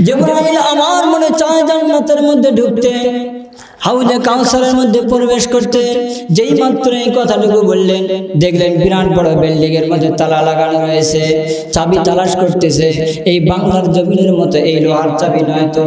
জিবরাইল আমার মনে চায় জান্নাতের মধ্যে ঢুকতে। হাউজে কাউসারের মধ্যে প্রবেশ করতে যেই মাত্র এই কথাটুকু বললেন, দেখলেন বিরাট বড় বিল্ডিং এর মধ্যে তালা লাগানো রয়েছে, চাবি তালাশ করতেছে। এই বাংলার জমিনের মতো এই লোহার চাবি নয় তো।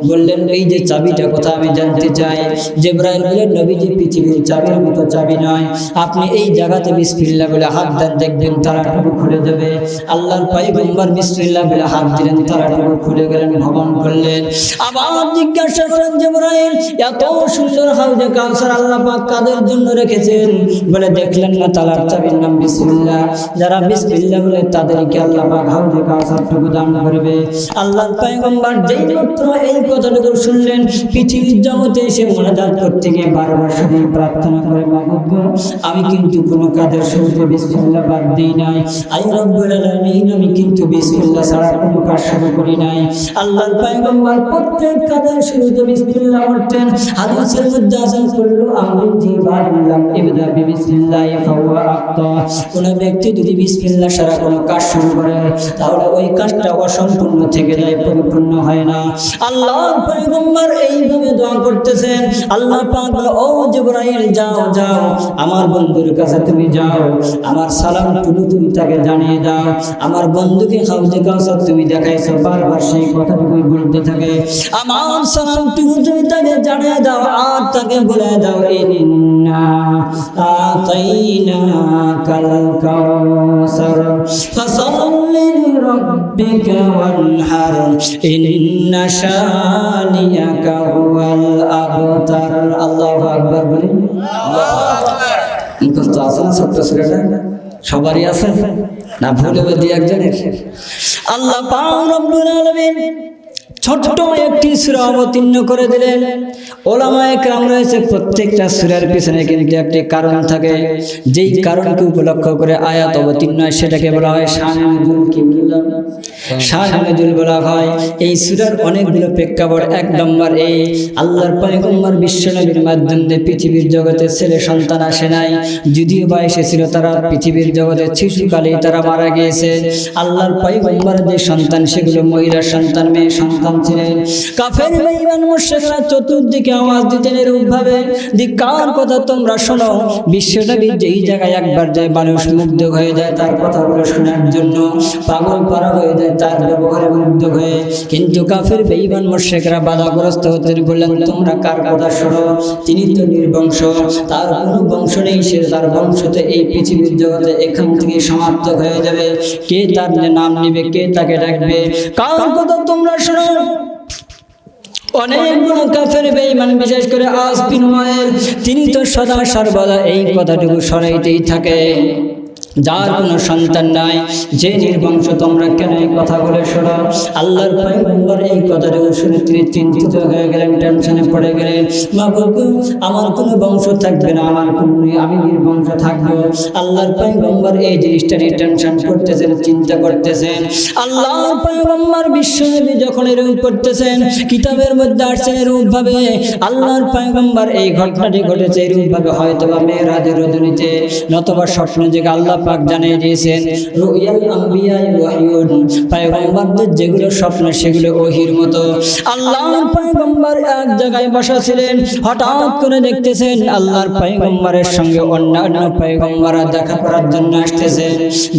বললেন এই যে চাবিটা কথা আমি জানতে চাই। জিবরাইল বললেন নবীজি পৃথিবীর চাবির মতো চাবি নয়, আপনি এই জায়গাতে বিসমিল্লাহ বলে হাত দেন, দেখবেন তালাটুকু খুলে যাবে। আল্লাহর পয়গম্বর বিসমিল্লাহ বলে হাত দিলেন, তালাটুকু খুলে গেলেন, ভ্রমণ করলেন। আবার জিজ্ঞাসা করেন জিবরাইল এত সুন্দর হাউজে কাউসার আল্লাহ পাক কাদের জন্য রেখেছেন? বলে দেখলেন না তালার চাবির নাম বিসমিল্লাহ, যারা বিসমিল্লাহ বলে তাদেরকে আল্লাহ পাক হাউজে কাউসারটুকু দান করবে। আল্লাহর পয়গম্বর যেই মাত্র এই কথাটুকু শুনলেন, পৃথিবীর জগতে এসে মোনাজাত করতে গিয়ে বারবার শুধু প্রার্থনা করে, মাবুদ গো আমি কিন্তু কোনো কাজের শুরুতে বিসমিল্লাহ বাদ দিই নাই, আই রব্বুল আলামিন আমি কিন্তু বিসমিল্লাহ ছাড়া কোনো কাজ শুরু করি নাই। আল্লাহর পয়গম্বর প্রত্যেক কাজের শুরুতে বিসমিল্লাহ করতেন। হাদিসের মধ্যে আসান করলো আমরিন জিবারিল্লাহ ইবদা বিসমিল্লাহ ফাহুয়া আখতা। কোন ব্যক্তি যদি বিসমিল্লাহ ছাড়া কোনো কাজ শুরু করে তাহলে ওই কাজটা অসম্পূর্ণ থেকে যায়, পরিপূর্ণ হয় না। আল্লাহর পয়গম্বর এইভাবে দোয়া করতেছেন। আল্লাহ পাক বলে ও জিবরাইল যাও যাও আমার বন্ধুর কাছে তুমি যাও, আমার সালামটুকু তুমি তাকে জানিয়ে দাও, আমার বন্ধুকে হাউজে কাউসার তুমি দেখাইছো, বারবার সেই কথাটুকুই বলতে থাকে, আমার সালামটুকু তুমি তাকে জানিয়ে দাও আর তাকে বলে দাও ইন্না আতাইনাকাল কাউসার ফাসাল্লি লিরাব্বিকা ওয়ানহার ইন্না শানিয়াকা হুয়াল আবতার। আল্লাহু আকবার বলি। আল্লাহু আকবার। মুখস্থ আছে না ছোট্ট ছেলেটা? সবারই আছে না? ভুল হবে দুই একজনের? আল্লাহ পাক রব্বুল আলামিন ছোট্ট একটি সূরা অবতীর্ণ করে দিলেন। ওলামায়ে কেরাম রয়েছে প্রত্যেকটা সূরার পিছনে কিন্তু একটি কারণ থাকে, যেই কারণকে উপলক্ষ করে আয়াত অবতীর্ণ হয় সেটাকে বলা হয় শানে নুজুল। কি বললাম? শানে নুজুল বলা হয়। এই সূরার অনেকগুলো প্রেক্ষাপট। এক নম্বর এই আল্লাহর পয়গম্বর বিশ্বনবীর মাধ্যমে পৃথিবীর জগতে ছেলে সন্তান আসে নাই, যদিও বা এসেছিল তারা পৃথিবীর জগতে শিশুকালেই তারা মারা গিয়েছে। আল্লাহর পয়গম্বর যে সন্তান সেগুলো মহিলা সন্তান, মেয়ে সন্তান ছিলেন। কাফের বেঈমান মুশরিকরা চতুর্দিকে আওয়াজ দিতেন এরূপ ভাবে, ধিক্কার কথা তোমরা শোনো। বিশ্বনবী যেই জায়গায় একবার যায় মানুষ মুগ্ধ হয়ে যায় তার কথাগুলো শোনার জন্য, পাগল পারা হয়ে যায় তার ব্যবহারে মুগ্ধ হয়ে। কিন্তু কাফের বেঈমান মুশরিকরা বাধাগ্রস্ত হতে বললেন তোমরা কার কথা শোনো? তিনি তো নির্বংশ, তার কোনো বংশ নেই, সে তার বংশতে এই পৃথিবীর জগতে এখান থেকে সমাপ্ত হয়ে যাবে। কে তার নাম নিবে, কে তাকে ডাকবে? কার কথা তোমরা শোনো? অনেকগুলো কাফের বেঈমান বিশেষ করে আস বিন ওয়াইল তিনি তো সদা সর্বদা এই কথাটুকু সরাইতেই থাকে, যার কোনো সন্তান নাই, যে নির্বংশ, তোমরা কেন এই কথা বলে শোনো? আল্লাহর পয়গম্বর এই কথাটুকু শুনে তিনি চিন্তিত হয়ে গেলেন, টেনশনে পড়ে গেলেন। মাবুদ আমার কোনো বংশ থাকবে না, আমি নির্বংশ থাকবো। আল্লাহর পয়গম্বর এই জিনিসটা নিয়ে টেনশন করতেছেন, চিন্তা করতেছেন। আল্লাহর পয়গম্বর বিশ্বনবী যখন এরূপ করতেছেন, কিতাবের মধ্যে আসছেন এরূপ ভাবে আল্লাহর পয়গম্বর এই ঘটনাটি ঘটেছে এরূপ ভাবে হয়তোবা মেরাজের রজনীতে নতবা স্বপ্ন জেগে আল্লাহ পাক জানিয়ে দিয়েছেন রুয়াল আম্বিয়া ওয়াহিয়ুন, পয়গম্বরদের যেগুলো স্বপ্ন সেগুলো ওহির মতো। আল্লাহর পয়গম্বর এক জায়গায় বসা ছিলেন, হঠাৎ করে দেখতেছেন আল্লাহর পয়গম্বরের সঙ্গে অন্যান্য পয়গম্বররা দেখা করার জন্য আসতেছেন।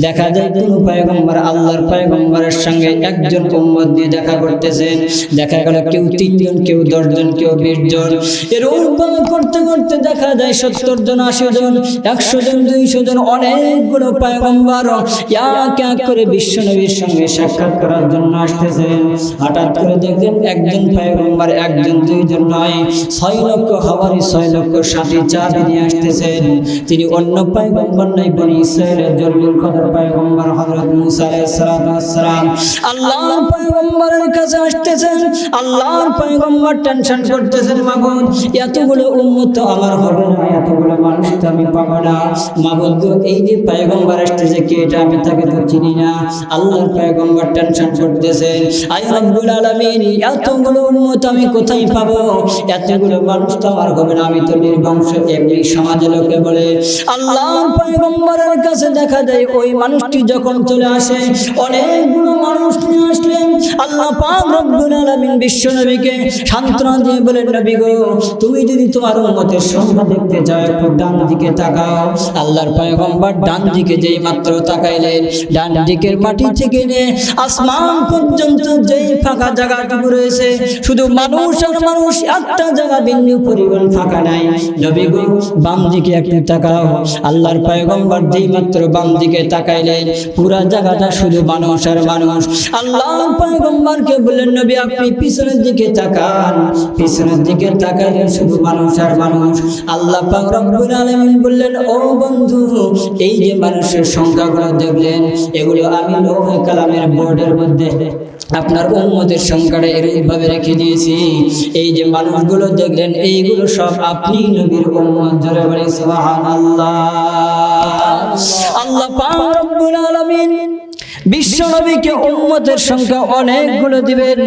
দেখা যায় কোনো পয়গম্বর আল্লাহর পয়গম্বরের সঙ্গে একজন উম্মত দিয়ে দেখা করতেছেন। দেখা গেল কেউ 3 জন, কেউ 10 জন, কেউ 20 জন। এরকম করতে করতে দেখা যায় 70 জন, 80 জন, 100 জন, 200 জন, অনেকগুলো পয়গম্বর এক এক করে বিশ্বনবীর সঙ্গে সাক্ষাৎ করার জন্য আসতেছেন। হঠাৎ করে দেখলেন একজন পয়গম্বর 1 জন 2 জন নয়, 6 লক্ষ হাওয়ারি, 6 লক্ষ সাথী চাবি নিয়ে আসতেছেন। তিনি অন্য পয়গম্বর নাই, বনি ইসরাইলের জলিলুল কদর পয়গম্বর হযরত মুসা আলাইহিস সালাম আল্লাহর পয়গম্বরের কাছে আসতেছেন। আল্লাহর পয়গম্বর টেনশন করতেছেন, মাবুদ এতগুলো উম্মত আমার হবে না, এতগুলো মানুষ তো আমি পাবো না। মাবুদ এই যে পয়গম্বর আসতেছে কে এটা, আমি তাকে তো চিনি না। আল্লাহর পয়গম্বর টেনশন করতেছে, আয় রব্বুল আলামিন এতগুলো উম্মত আমি কোথায় পাবো, এতগুলো মানুষ তো আমার হবে না, আমি তো নির্বংশ। এমনি সমাজে লোকে বলে। আল্লাহর পয়গম্বরের কাছে দেখা যায় ওই মানুষটি যখন চলে আসে, অনেকগুলো মানুষ নিয়ে আসলেন। আল্লাহ পাক রব্বুল আলামিন বিশ্ব নবীকে সান্ত্বনা দিয়ে বলেন, নবী গো, তুমি যদি তোমার উম্মতের সংখ্যা দেখতে চাও একটু ডান দিকে তাকাও। আল্লাহর পয়গম্বর ডান দিকে যেই মাত্র তাকাইলেন, ডান দিকের মাটি থেকে নিয়ে আসমান পর্যন্ত যেই ফাঁকা জায়গাটুকু রয়েছে, শুধু মানুষ আর মানুষ, একটা জায়গা বিন্দু পরিমাণ ফাঁকা নাই। নবী গো, বাম দিকে একটু তাকাও। আল্লাহর পয়গম্বর যেই মাত্র বাম দিকে তাকাইলেন, পুরা জায়গাটা শুধু মানুষ আর মানুষ। আল্লাহর পয়গম্বরকে বললেন, নবী আপনি পিছনের দিকে তাকান। পিছনের দিকে তাকাইলেন, শুধু মানুষ আর মানুষ। আল্লাহ পাক রব্বুল আলামিন বললেন, ও বন্ধু, এই যে মানুষের সংখ্যাগুলো দেখলেন, এগুলো আমি লৌহে কালামের বোর্ডের মধ্যে আপনার উম্মতের সংখ্যাটা এরকমভাবে রেখে দিয়েছি। এই যে মানুষগুলো দেখলেন, এইগুলো সব আপনি নবীর উম্মত। জোরে বলি সুবহানাল্লাহ। আল্লাহ পাক রব্বুল আলামিন বিশ্ব নবীকে উম্মতের সংখ্যা অনেকগুলো দিবেন।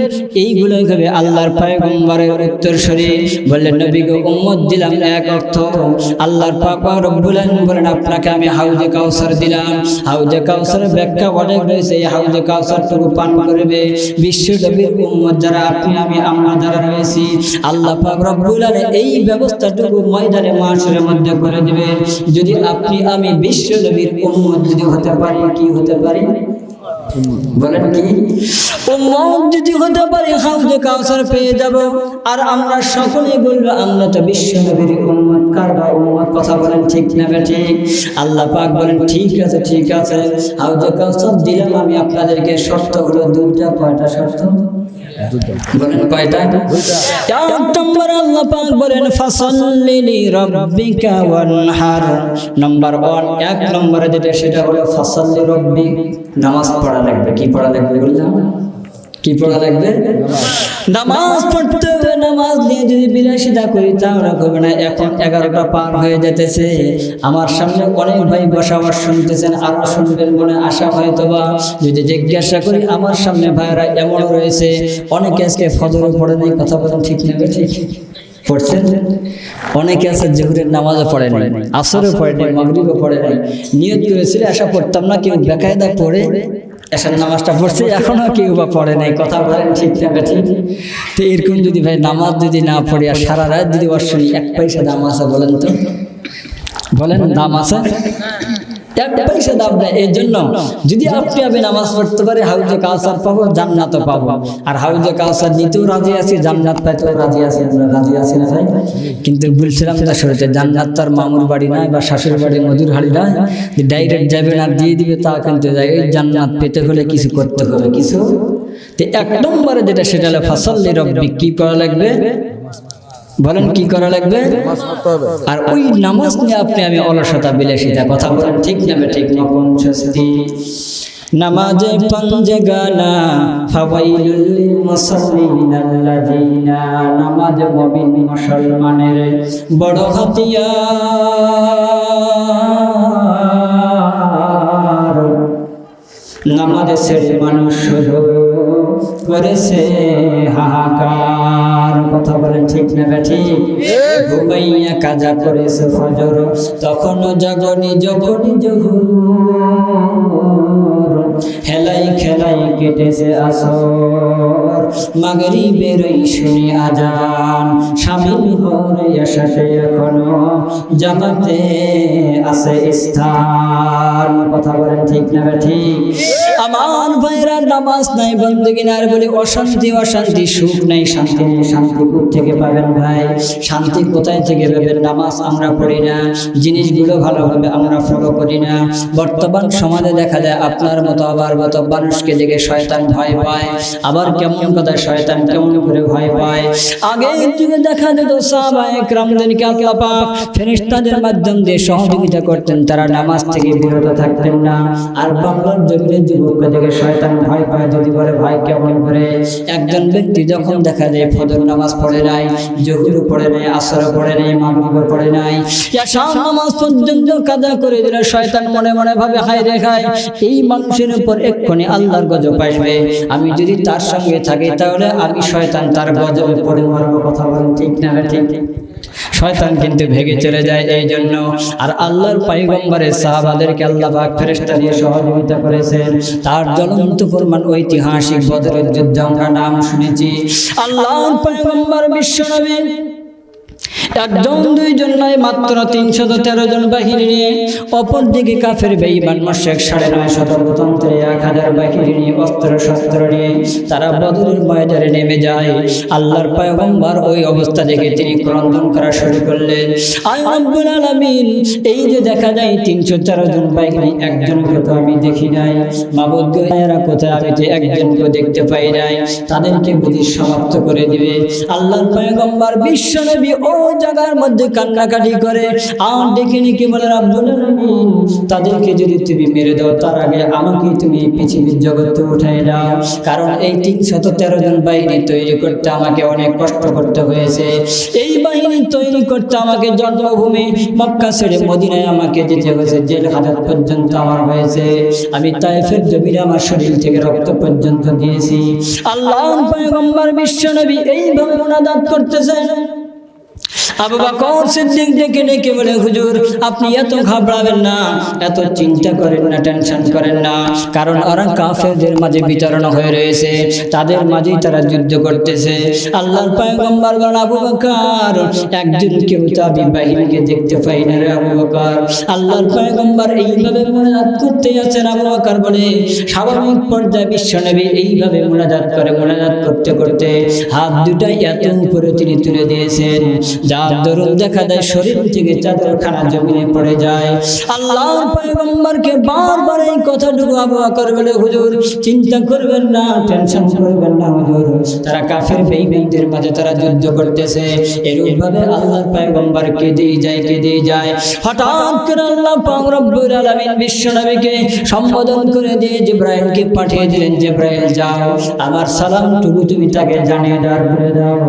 এইগুলো হবে আল্লাহর পয়গম্বরের উত্তরসূরি। বললেন, নবীকে উম্মত দিলাম এক অর্থ। আল্লাহর পাক রব্বুল আলামিন বলেন, আপনাকে আমি হাউজে কাউসার দিলাম। হাউজে কাউসারের ব্যাখ্যা অনেক রয়েছে। এই হাউজে কাউসারটুকু পান করবে বিশ্ব নবীর উম্মত যারা, আপনি আমি আমরা যারা রয়েছি। আল্লাহ পাক রব্বুল আলামিন এই ব্যবস্থাটুকু ময়দানে মাশরের মধ্যে করে দিবেন। যদি আপনি আমি বিশ্ব নবীর উম্মত যদি হতে পারি, কি হতে পারি বলেন, কি উম্মত যদি হতে পারি, হাউজে কাউসার পেয়ে যাব। আর আমরা সকলেই বলবো, আমরা তো বিশ্ব নবীর উম্মত। কার বা উম্মত? কথা বলেন ঠিক না ঠিক? আল্লাহ পাক বলেন, ঠিক আছে ঠিক আছে, হাউজে কাউসার দিলাম আমি আপনাদেরকে। শর্ত হলো দুইটা। কয়টা শর্ত বলেন? কয়টা? এক নম্বর আল্লাহ পাক বলেন, ফাসাল্লি লিরাব্বিকা ওয়ানহার। নাম্বার 1, এক নম্বরে যেটা, সেটা হলো ফাসাল্লি রাব্বিক, নামাজ পড়া লাগবে। কি পড়া লাগবে বললাম? কি পড়া লাগবে? নামাজ পড়তে হবে। নামাজ নিয়ে যদি বিলাসিতা করি তাহলে হবে না। এখন 11টা পার হয়ে যেতেছে। আমার সামনে অনেক ভাই বসাবার শুনতেছেন, আরো শুনবেন মনে আশা হয়তোবা। যদি জিজ্ঞাসা করি, আমার সামনে ভাইরা এমন রয়েছে, অনেকে আজকে ফজরও পড়ে নাই। কথা বলেন ঠিক না ঠিক? পড়ছেন। অনেকে আছে জোহরের নামাজও পড়ে নাই, আসরও পড়ে নাই, মাগরিবও পড়ে নাই। নিয়ত করেছিল আশা পড়তাম না, কেউ বেকায়দা পড়ে এসার নামাজটা পড়ছে, এখনো কেউ বা পড়ে নাই। কথা বলেন ঠিক না ঠিক? তো এরকম যদি ভাই নামাজ যদি না পড়ে আর সারা রাত যদি অশ্বনি, 1 পয়সা দাম আছে বলেন তো? বলেন দাম আছে? 1 পয়সা দাম নেই। এর জন্য যদি আপনি আমি নামাজ পড়তে পারি, হাউজে কাউসার পাবো, জান্নাতও পাবো। আর হাউজে কাউসার নিতেও রাজি আছি, জান্নাত পাইতেও রাজি আছি। আমরা রাজি আছি না ভাই? কিন্তু বলছিলাম না শুরুতে, জান্নাত তার মামুর বাড়ি নয় বা শাশুর বাড়ি মধুর হাড়ি নয়, ডাইরেক্ট যাবেন আর দিয়ে দিবে তা কিন্তু যায়। এই জান্নাত পেতে হলে কিছু করতে হবে, কিছু। তো 1 নম্বরে যেটা, সেটা হলো ফাসাল্লি রাব্বিক। কি করা লাগবে বলেন? কি করা লাগবে? আর ওই নামাজ নিয়ে আপনি আমি অলসতা বিলাসিতা, কথা বলেন ঠিক না ঠিক? নামাজে পাঞ্জে গানা ফাওয়াইলুল লিল মুসাল্লিন আল্লাযিনা। নামাজ মুমিন মুসলমানের বড় হাতিয়ার। নামাজ ছেড়ে মানুষ শুধু করেছে হাহাকার। কথা বলেন ঠিক না ঠিক? ঘুমাইয়া কাজা করেছে ফজর, তখনও জাগনি যখনই জোহর। হেলাই খেলাই কেটেছে আসর, মাগরিবের শুনি আজান। শামিল হয়ে সাথে এখনো জামাতে আছে স্থান। কথা বলেন ঠিক না ঠিক? আমার ভাইরা, নামাজ নাই, বন্দেগী নাই বলে অশান্তি অশান্তি, সুখ নাই, শান্তি নেই। শান্তি থেকে পাবেন ভাই? শান্তি কোথায় থেকে পাবেন? নামাজ আমরা পড়ি না, জিনিসগুলো ভালোভাবে আমরা ফলো করি না। বর্তমান সমাজে দেখা যায় আপনার মতো আবার মতো মানুষকে দেখে শয়তান ভয় পায়, আবার কেমন কথায় শয়তান কেমন করে ভয় পায়। আগে যুগে দেখা যেত সাহাবায়ে কেরামদেরকে আল্লাহ পাক ফেরেশতাদের মাধ্যম দিয়ে সহযোগিতা করতেন, তারা নামাজ থেকে বিরত থাকতেন না। আর বাংলার জমিনের যুবককে দেখে শয়তান ভয় পায়, যদি বলে ভাই কেমন করে। একজন ব্যক্তি যখন দেখা যায় ফজর নামাজ পড়ে নাই, জোহর পড়ে নাই, আসর পড়ে নাই, মাগরিব পড়ে নাই, ঈশা নামাজ পর্যন্ত কাজা করে দিলে শয়তান মনে মনে ভাবে হায় রে হায়, এই মানুষের উপর এক্ষুনি আল্লাহর গজব আসবে, আমি যদি তার সঙ্গে থাকি তাহলে আমি শয়তান তার গজবে পড়ে মরবো। কথা বলেন ঠিক না ঠিক? শয়তান কিন্তু ভেগে চলে যায় এই জন্য। আর আল্লাহর পয়গম্বরের সাহাবাদেরকে আল্লাহ পাক ফেরেশতা দিয়ে সহযোগিতা করেছেন, তার জ্বলন্ত প্রমাণ ঐতিহাসিক বদরের যুদ্ধে আমরা নাম শুনেছি। আল্লাহর পয়গম্বর বিশ্বনবী একজন দুইজন নয়, মাত্র 313 জন বাহিনী নিয়ে, অপরদিকে কাফের বেঈমান মুশরিক 950 প্রতন্ত্রে 1000 বাহিনী নিয়ে, অস্ত্র শস্ত্র নিয়ে তারা বদরের ময়দানে নেমে যায়। আল্লাহর পয়গম্বর ওই অবস্থা দেখে তিনি ক্রন্দন করা শুরু করলেন, আয় রব্বুল আলামিন, এই যে দেখা যায় 304 জন বাহিনী, একজনকে তো আমি দেখি নাই, মাবুদ গো এরা কোথায়, আমি যে একজনকে দেখতে পাই নাই, তাদেরকে বুঝি সমাপ্ত করে দিবে। আল্লাহর পয়গম্বর বিশ্বনবী ও জায়গার মধ্যে কান্নাকাটি করে আর দেখিনি কি বলে, রব্বুল আলামিন, তাদেরকে যদি তুমি মেরে দাও তার আগে আমাকে তুমি পৃথিবীর জগতে উঠাই দাও, কারণ এই 313 জন বাহিনী তৈরি করতে আমাকে অনেক কষ্ট করতে হয়েছে। এই বাহিনী তৈরি করতে আমাকে জন্মভূমি মক্কা ছেড়ে মদিনায় আমাকে যেতে হয়েছে, জেল হাজত পর্যন্ত আমার হয়েছে, আমি তায়েফের জমিনে আমার শরীর থেকে রক্ত পর্যন্ত দিয়েছি। আল্লাহর পয়গম্বর বিশ্বনবী এইভাবে মুনাজাত করতেছেন। আবু বকর সিদ্দিক ডেকে ডেকে বলে, হুজুর আপনি এত ঘাবড়াবেন না, এত চিন্তা করেন না, টেনশন করেন না, কারণ ওরা কাফেরদের মাঝে বিতরণ হয়ে রয়েছে, তাদের মাঝেই তারা যুদ্ধ করতেছে। আল্লাহর পয়গম্বর বলেন, আবু বকর, একজন কেউ তো আমি বাহিনীকে দেখতে পাই না রে আবু বকর। আল্লাহর পয়গম্বর এইভাবে মুনাজাত করতে আছেন। আবু বকর বলে, স্বাভাবিক পর্যায়ে বিশ্বনবী এইভাবে মুনাজাত করতে করতে হাত দুটাই এত উপরে তিনি তুলে দিয়েছেন, যার দরুন দেখা যায় শরীর থেকে চাদরখানা জমিনে পড়ে যায়। আল্লাহর পয়গম্বরকে বারবার এই কথাটুকু আবু বকর বলে, হুজুর চিন্তা করবেন না, টেনশন করবেন না হুজুর, তারা কাফের বেঈমানদের মাঝে তারা যুদ্ধ করতেছে। এরূপ ভাবে আল্লাহর পয়গম্বর কেঁদে যায়। হঠাৎ করে আল্লাহ পাক রব্বুল আলামিন বিশ্বনবীকে সম্বোধন করে দিয়ে জিবরাইলকে পাঠিয়ে দিলেন, জিবরাইল যাও, আমার সালামটুকু তুমি তাকে জানিয়ে দাও, বলে দাও,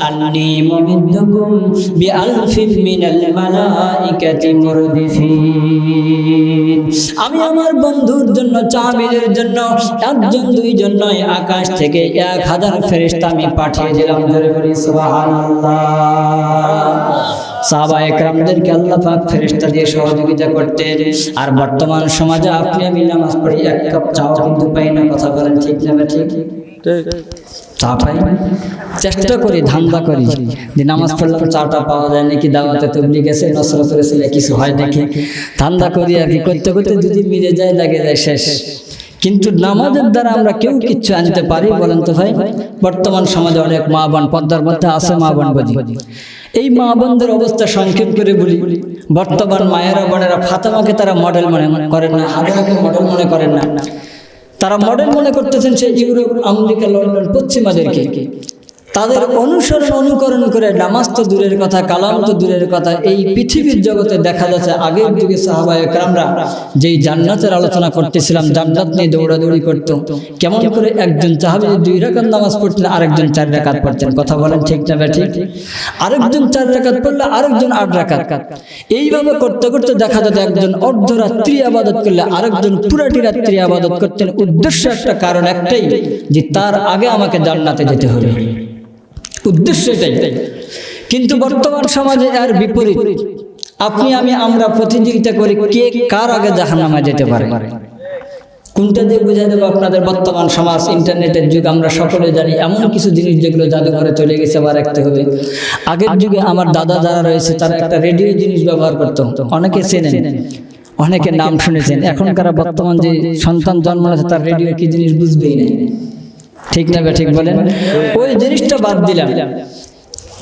আন্নী মুমিদ্দুকুম বিআলফিন মিনাল মালাইকাতি মুরদিফিন, আমি আমার বন্ধুর জন্য, চাবিলের জন্য একজন দুইজন নয়, আকাশ থেকে 1000 ফেরেশতা আমি পাঠিয়ে দিলাম। জোরে বলি সুবহানাল্লাহ। সাহাবায়ে কেরামদেরকে আল্লাহ পাক ফেরেশতা দিয়ে সহযোগিতা করতেন। আর বর্তমান সমাজে আপনি আমি নামাজ পড়ি, এক কাপ চাও কিন্তু পাই না। কথা বলেন ঠিক না ঠিক? চা পাই, চেষ্টা করি, ধান্দা করি যে নামাজ পড়লাম চাটা পাওয়া যায় নাকি, দাওয়াতে তবলিগ গেছে, নসরত রসুলে কিছু হয় দেখি, ধান্দা করি আর কি, করতে করতে যদি মিলে যায় লাগে যায় শেষ। কিন্তু নামাজের দ্বারা আমরা কেউ কিচ্ছু আনতে পারি বলেন তো ভাই? বর্তমান সমাজে অনেক মা বোন, পর্দার মধ্যে আছে মা বোন বুঝি, এই মা বোনদের অবস্থা সংক্ষেপ করে বলি। বর্তমান মায়েরা বোনেরা ফাতেমাকে তারা মডেল মনে করেন না, হাবিবাকে মডেল মনে করেন না, তারা মডেল মনে করতেছেন সেই ইউরোপ, আমেরিকা, লন্ডন, পশ্চিমাদেরকে। তাদের অনুকরণ করে নামাজ তো দূরের কথা, কালাম তো দূরের কথা, এই পৃথিবীর জগতে দেখা যাচ্ছে আগের যুগে সাহাবায়ে কেরামরা যেই জান্নাতের আলোচনা করতেছিলাম, জান্নাত নিয়ে দৌড়াদৌড়ি করত, কেমন করে একজন সাহাবী 2 রাকাত নামাজ পড়তেন, আরেকজন 4 রাকাত পড়তেন। কথা বলেন ঠিক না ঠিক? আরেকজন 4 রাকাত পড়লে আরেকজন 8 রাকাত, এইভাবে করতে করতে দেখা যেত একজন অর্ধরাত্রি ইবাদত করলে আরেকজন পুরাটি রাত্রি ইবাদত করতেন। উদ্দেশ্য একটা, কারণ একটাই, যে তার আগে আমাকে জান্নাতে যেতে হবে, উদ্দেশ্য এটাই। কিন্তু বর্তমান সমাজে এর বিপরীত, আপনি আমি আমরা প্রতিযোগিতা করি কে কার আগে জাহান্নামে যেতে পারে। কোনটা দিয়ে বুঝাই দেবো আপনাদের? বর্তমান সমাজ, ইন্টারনেটের যুগ, আমরা সকলে জানি এমন কিছু জিনিস যেগুলো জাদুঘরে চলে গেছে, আবার রাখতে হবে। আগের যুগে আমার দাদা যারা রয়েছে তারা একটা রেডিও জিনিস ব্যবহার করতো, অনেকে চেনেন, অনেকে নাম শুনেছেন। এখনকার বর্তমান যে সন্তান জন্ম আছে তার রেডিও কি জিনিস বুঝবেই না, ঠিক না ঠিক বলেন? ওই জিনিসটা বাদ দিলাম,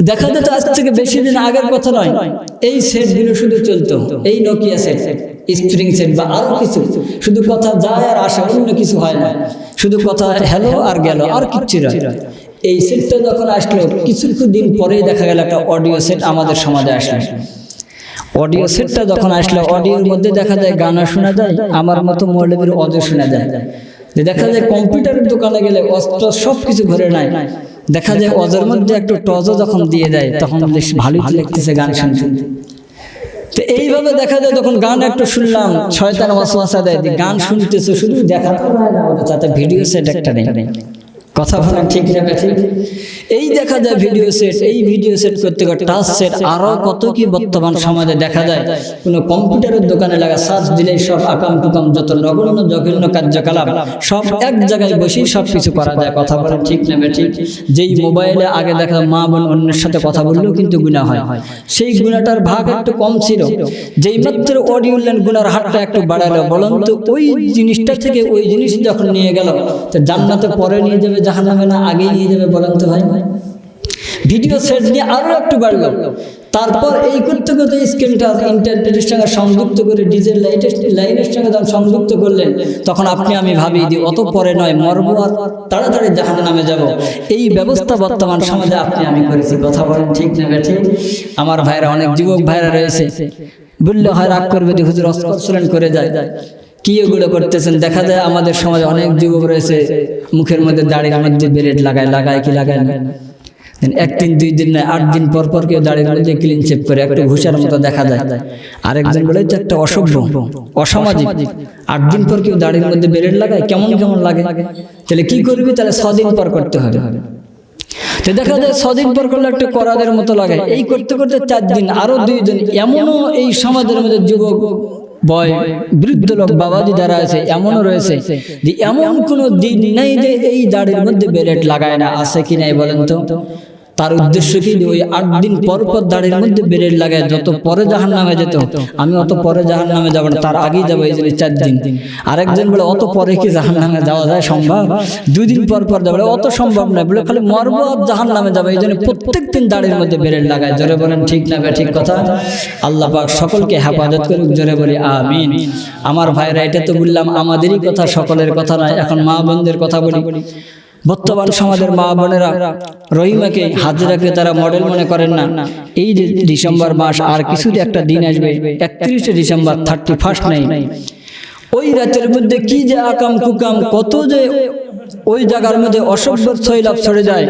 দেখা যেত আজ থেকে বেশি দিন আগের কথা নয়, এই সেটগুলো শুধু চলতো, এই নোকিয়া সেট, স্প্রিং সেট বা আরো কিছু, শুধু কথা যায় আর আসে, অন্য কিছু হয় না, শুধু কথা হ্যালো আর গেল, আর কিচ্ছু না। এই সেটটা যখন আসলো কিছুদিন পরেই দেখা গেল একটা অডিও সেট আমাদের সমাজে আসলো। অডিও সেটটা যখন আসলো, অডিওর মধ্যে দেখা যায় গানা শোনা যায়, আমার মতো মৌলবীর অডিও শোনা যায়। দেখা যায় কম্পিউটারের দোকানে গেলে অস্ত্র সবকিছু ভরে নাই, দেখা যায় অজের মধ্যে একটু টজও যখন দিয়ে দেয় তখন বেশ ভালোই লাগতেছে গান শুনতে। তো এইভাবে দেখা যায় যখন গান একটু শুনলাম, শয়তান ওয়াসওয়াসা দেয়, গান শুনতেছে শুধু, দেখা তো হয় না, তাতে ভিডিও সেট একটা নেই। কথা বলেন ঠিক না ঠিক? এই দেখা যায় ভিডিও সেট, এই ভিডিও সেট করতে করতে টাচ সেট, আরো কত কি বর্তমান সমাজে দেখা যায়। কোনো কম্পিউটারের দোকানে লাগা সার্চ দিলেই সব আকাম টুকাম যত নগণ্য জঘন্য কার্যকলাপ সব এক জায়গায় বসেই সব কিছু করা যায়। কথা বলেন ঠিক না ঠিক? যেই মোবাইলে আগে দেখা মা বোন অন্যের সাথে কথা বললেও কিন্তু গুনাহ হয়, সেই গুনাহটার ভাগ একটু কম ছিল। যেই মাত্র অডিও লাইন গুনার হাতটা একটু বাড়ালো, বলুন তো ওই জিনিসটা থেকে ওই জিনিস যখন নিয়ে গেল, তো জান্নাতে পরে নিয়ে যাবে জাহান্নামে না আগে নিয়ে যাবে বলেন তো ভাই? ভিডিও সেট নিয়ে আরো একটু বাড়লো, তারপর এই করতে করতে স্ক্রিনটা ইন্টারনেটের সঙ্গে সংযুক্ত করে ডিজেল লাইনের সঙ্গে যখন সংযুক্ত করলেন, তখন আপনি আমি ভাবি যে অত পরে নয়, মরবো আর তাড়াতাড়ি জাহান্নামে যাব। এই ব্যবস্থা বর্তমান সমাজে আপনি আমি করেছি। কথা বলেন ঠিক না ঠিক? আমার ভাইরা, অনেক যুবক ভাইরা রয়েছে, বললে হয় রাগ করবে যে হুজুর অস্ত্র করে যায়, কি এগুলো করতেছেন? দেখা যায় আমাদের সমাজে অনেক যুবক রয়েছে মুখের মধ্যে দাড়ির মধ্যে বেরেট লাগায় কি লাগায় না, একদিন দুই দিন না 8 দিন পর পর কেউ দাড়ির মধ্যে ক্লিন শেভ করে একটু ঘুষার মতো দেখা যায়। আরেকজন বলে যে একটা অসভ্য অসামাজিক, 8 দিন পর কেউ দাড়ির মধ্যে বেরেট লাগায়, কেমন কেমন লাগে। তাহলে কি করবি? তাহলে 6 দিন পর করতে হবে। তো দেখা যায় 6 দিন পর করলে একটু করাদের মতো লাগে, এই করতে করতে 4 দিন, আরো 2 দিন। এমনও এই সমাজের মধ্যে যুবক বয় বৃদ্ধ লোক বাবাজি যারা আছে, এমনও রয়েছে যে এমন কোনো দিন নেই যে এই দাড়ির মধ্যে বেরেট লাগায় না। আছে কি নাই বলেন তো? তার উদ্দেশ্য কি? ওই 8 দিন পর পর দাড়ির মধ্যে বেরেট লাগায়, যত পরে জাহান্নামে যেত, আমি অত পরে জাহান্নামে যাব না, তার আগেই যাবো, এই জন্য 4 দিন। আরেকজন বলে অত পরে কি জাহান্নামে যাওয়া যায় সম্ভব? 2 দিন পর পর যাবে, অত সম্ভব নয়, বলে খালি মরবো আর জাহান্নামে যাবে, এই জন্য প্রত্যেক দিন দাড়ির মধ্যে বেরেট লাগায়। জোরে বলেন ঠিক না ঠিক কথা? আল্লাহ পাক সকলকে হেফাজত করুক, জোরে বলি আমিন। আমার ভাইরা, এটা তো বললাম আমাদেরই কথা, সকলের কথা নয়। এখন মা বোনদের কথা বলি। বর্তমান সমাজের মা বোনেরা রহিমাকে হাজরাকে তারা মডেল মনে করেন না। এই যে ডিসেম্বর মাস, আর কিছুতে একটা দিন আসবে 31শে ডিসেম্বর, 31st নেই, ওই রাতের মধ্যে কি যে আকাম কুকাম, কত যে ওই জায়গার মধ্যে অসভ্য ছয়লাভ ছড়ে যায়।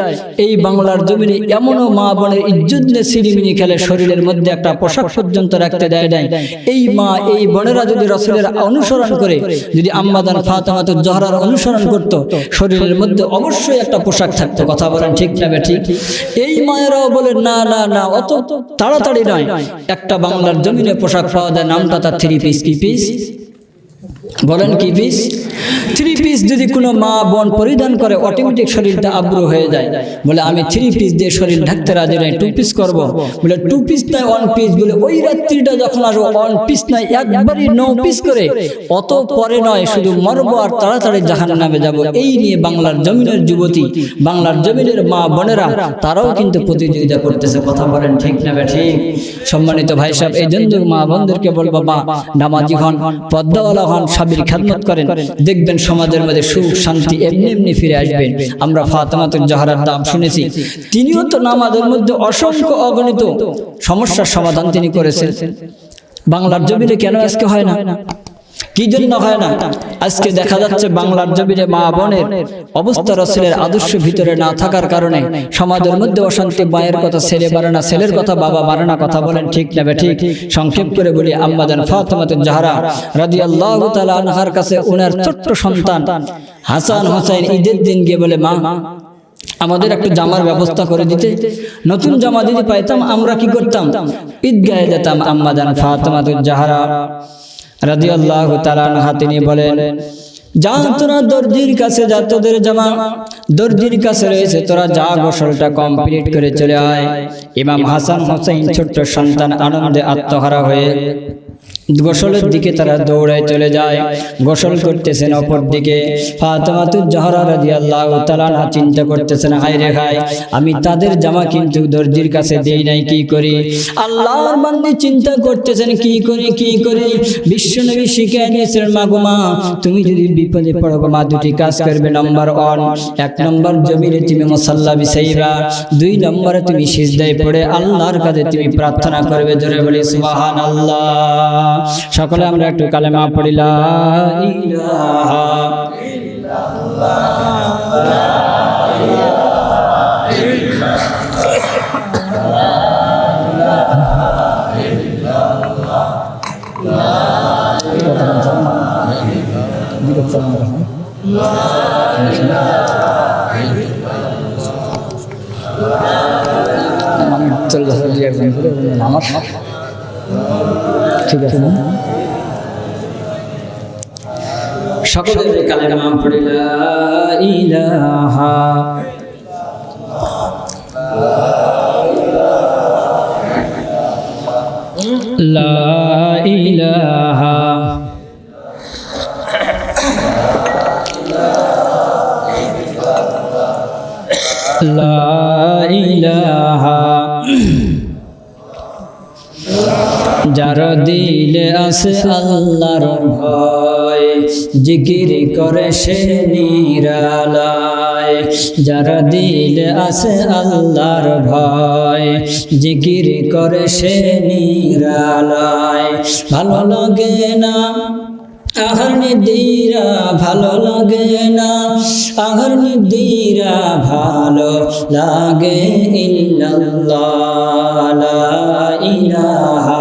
এই বাংলার জমিনে এমনও মা বোনের ইজ্জত নিয়ে সিরিমিনি খেলে, শরীরের মধ্যে একটা পোশাক পর্যন্ত রাখতে দেয় নাই। এই মা এই বোনেরা যদি রাসূলের অনুসরণ করে, যদি আম্মাজান ফাতেমাতুজ জোহরার অনুসরণ করত, শরীরের মধ্যে অবশ্যই একটা পোশাক থাকতো। কথা বলেন ঠিক না ঠিক? এই মায়েরাও বলে না না না, অত তাড়াতাড়ি নয়, একটা বাংলার জমিনে পোশাক পাওয়া যায়, নামটা তার 3 পিস। কি পিস বলেন? কি পিস? 3 পিস যদি কোনো মা বোন পরিধান করে, অটোমেটিক শরীরটা আব্রু হয়ে যায়। বলে আমি 3 পিস দিয়ে শরীর ঢাকতে রাজি নই, 2 পিস করবো। বলে 2 পিস নয় 1 পিস। বলে ওই রাত্রিটা যখন আসবো 1 পিস নয়, একবারই 9 পিস করে, অত পরে নয়, শুধু মরবো আর তাড়াতাড়ি জাহান্নামে যাব। এই নিয়ে বাংলার জমিনের যুবতী, বাংলার জমিনের মা বোনেরা, তারাও কিন্তু প্রতিযোগিতা করতেছে। কথা বলেন ঠিক না ঠিক? সম্মানিত ভাই সাহেব, এই জন্য মা বোনদেরকে বলবো, মা নামাজি হন, পর্দাওয়ালা হন, স্বামীর খেদমত করেন, দেখবেন সমাজের মধ্যে সুখ শান্তি এমনি এমনি ফিরে আসবে। আমরা ফাতেমাতুজ জোহরার নাম শুনেছি, তিনিও তো নামাজের মধ্যে অসংখ্য অগণিত সমস্যার সমাধান তিনি করেছেন। বাংলার জমিনে কেন আজকে হয় না? কি জন্য হয় না? আজকে দেখা যাচ্ছে বাংলার জমিনে মা বোনের অবস্থা রাসূলের আদর্শ ভিতরে না থাকার কারণে সমাজের মধ্যে অশান্তি। মায়ের কথা ছেলে মানে না, ছেলের কথা বাবা মানে না। কথা বলেন ঠিক না ঠিক? সংক্ষেপ করে বলি, আম্মাজান ফাতেমাতুজ জোহরা রাদিয়াল্লাহু তাআলা আনহার কাছে ওনার ছোট্ট সন্তান হাসান হোসেন ঈদের দিন গিয়ে বলে, মা আমাদের একটা জামার ব্যবস্থা করে দিতে। নতুন জামা যদি পাইতাম আমরা কি করতাম? ঈদগাহে যেতাম। আম্মাজান ফাতেমাতুজ জোহরা রাদিয়াল্লাহু তাআলা আনহা তিনি বলেন, যা তোরা দর্জির কাছে যা, তোদের জামা দর্জির কাছে রয়েছে, তোরা যা গোসলটা কমপ্লিট করে চলে আয়। ইমাম হাসান হোসেন ছোট্ট সন্তান আনন্দে আত্মহারা হয়ে গোসলের দিকে তারা দৌড়ায় চলে যায়। গোসল করতেছেন, অপর দিকে ফাতেমাতুজ জাহরা রাদিয়াল্লাহু তাআলা আনহা চিন্তা করতেছেন, হায় রে হায়, আমি তাদের জামা কিন্তু দর্জির কাছে দেই নাই, কি করি? আল্লাহর বান্দী চিন্তা করতেছেন, কি করি? বিশ্বনবী শিখিয়ে দিয়েছেন, মা গো মা, তুমি যদি বিপদে পড়ো গো মা, দুটি কাজ করবে। নাম্বার 1, 1 নম্বর জমিনে তুমি মুসাল্লা বিছাইবা, 2 নম্বরে তুমি সিজদায় পড়ে আল্লাহর কাছে তুমি প্রার্থনা করবে। জোরে বলি সুবহানাল্লাহ। সকলে আমরা একটু কালেমা পড়ি, লা ইলাহা ঠিক আছে, সকলে কালেমা পড়ি, লা ইলাহা লা ইলাহা লা ইলাহা। যার দিলে আছে আল্লাহর ভয়, জিকির করে সে নিরালায়। যার দিলে আছে আল্লাহর ভয়, জিকির করে সে নিরালায়। ভালো লাগে না আহার নিদিরা, ভালো লাগে না আহার নিদিরা, ভালো লাগে ইল্লাল্লাহ, লা ইলাহা।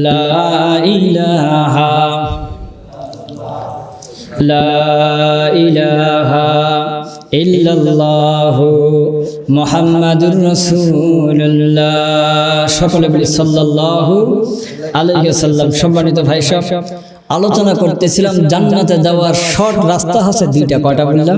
লা ইলাহা লা ইলাহা ইল্লাল্লাহু মুহাম্মাদুর রাসূলুল্লাহ। সকলে বলি সাল্লাল্লাহু আলাইহি ওয়াসাল্লাম। সম্মানিত ভাই সব, আলোচনা করতেছিলাম জান্নাতে যাওয়ার শর্ট রাস্তা আছে 2টা। কয়টা বললাম?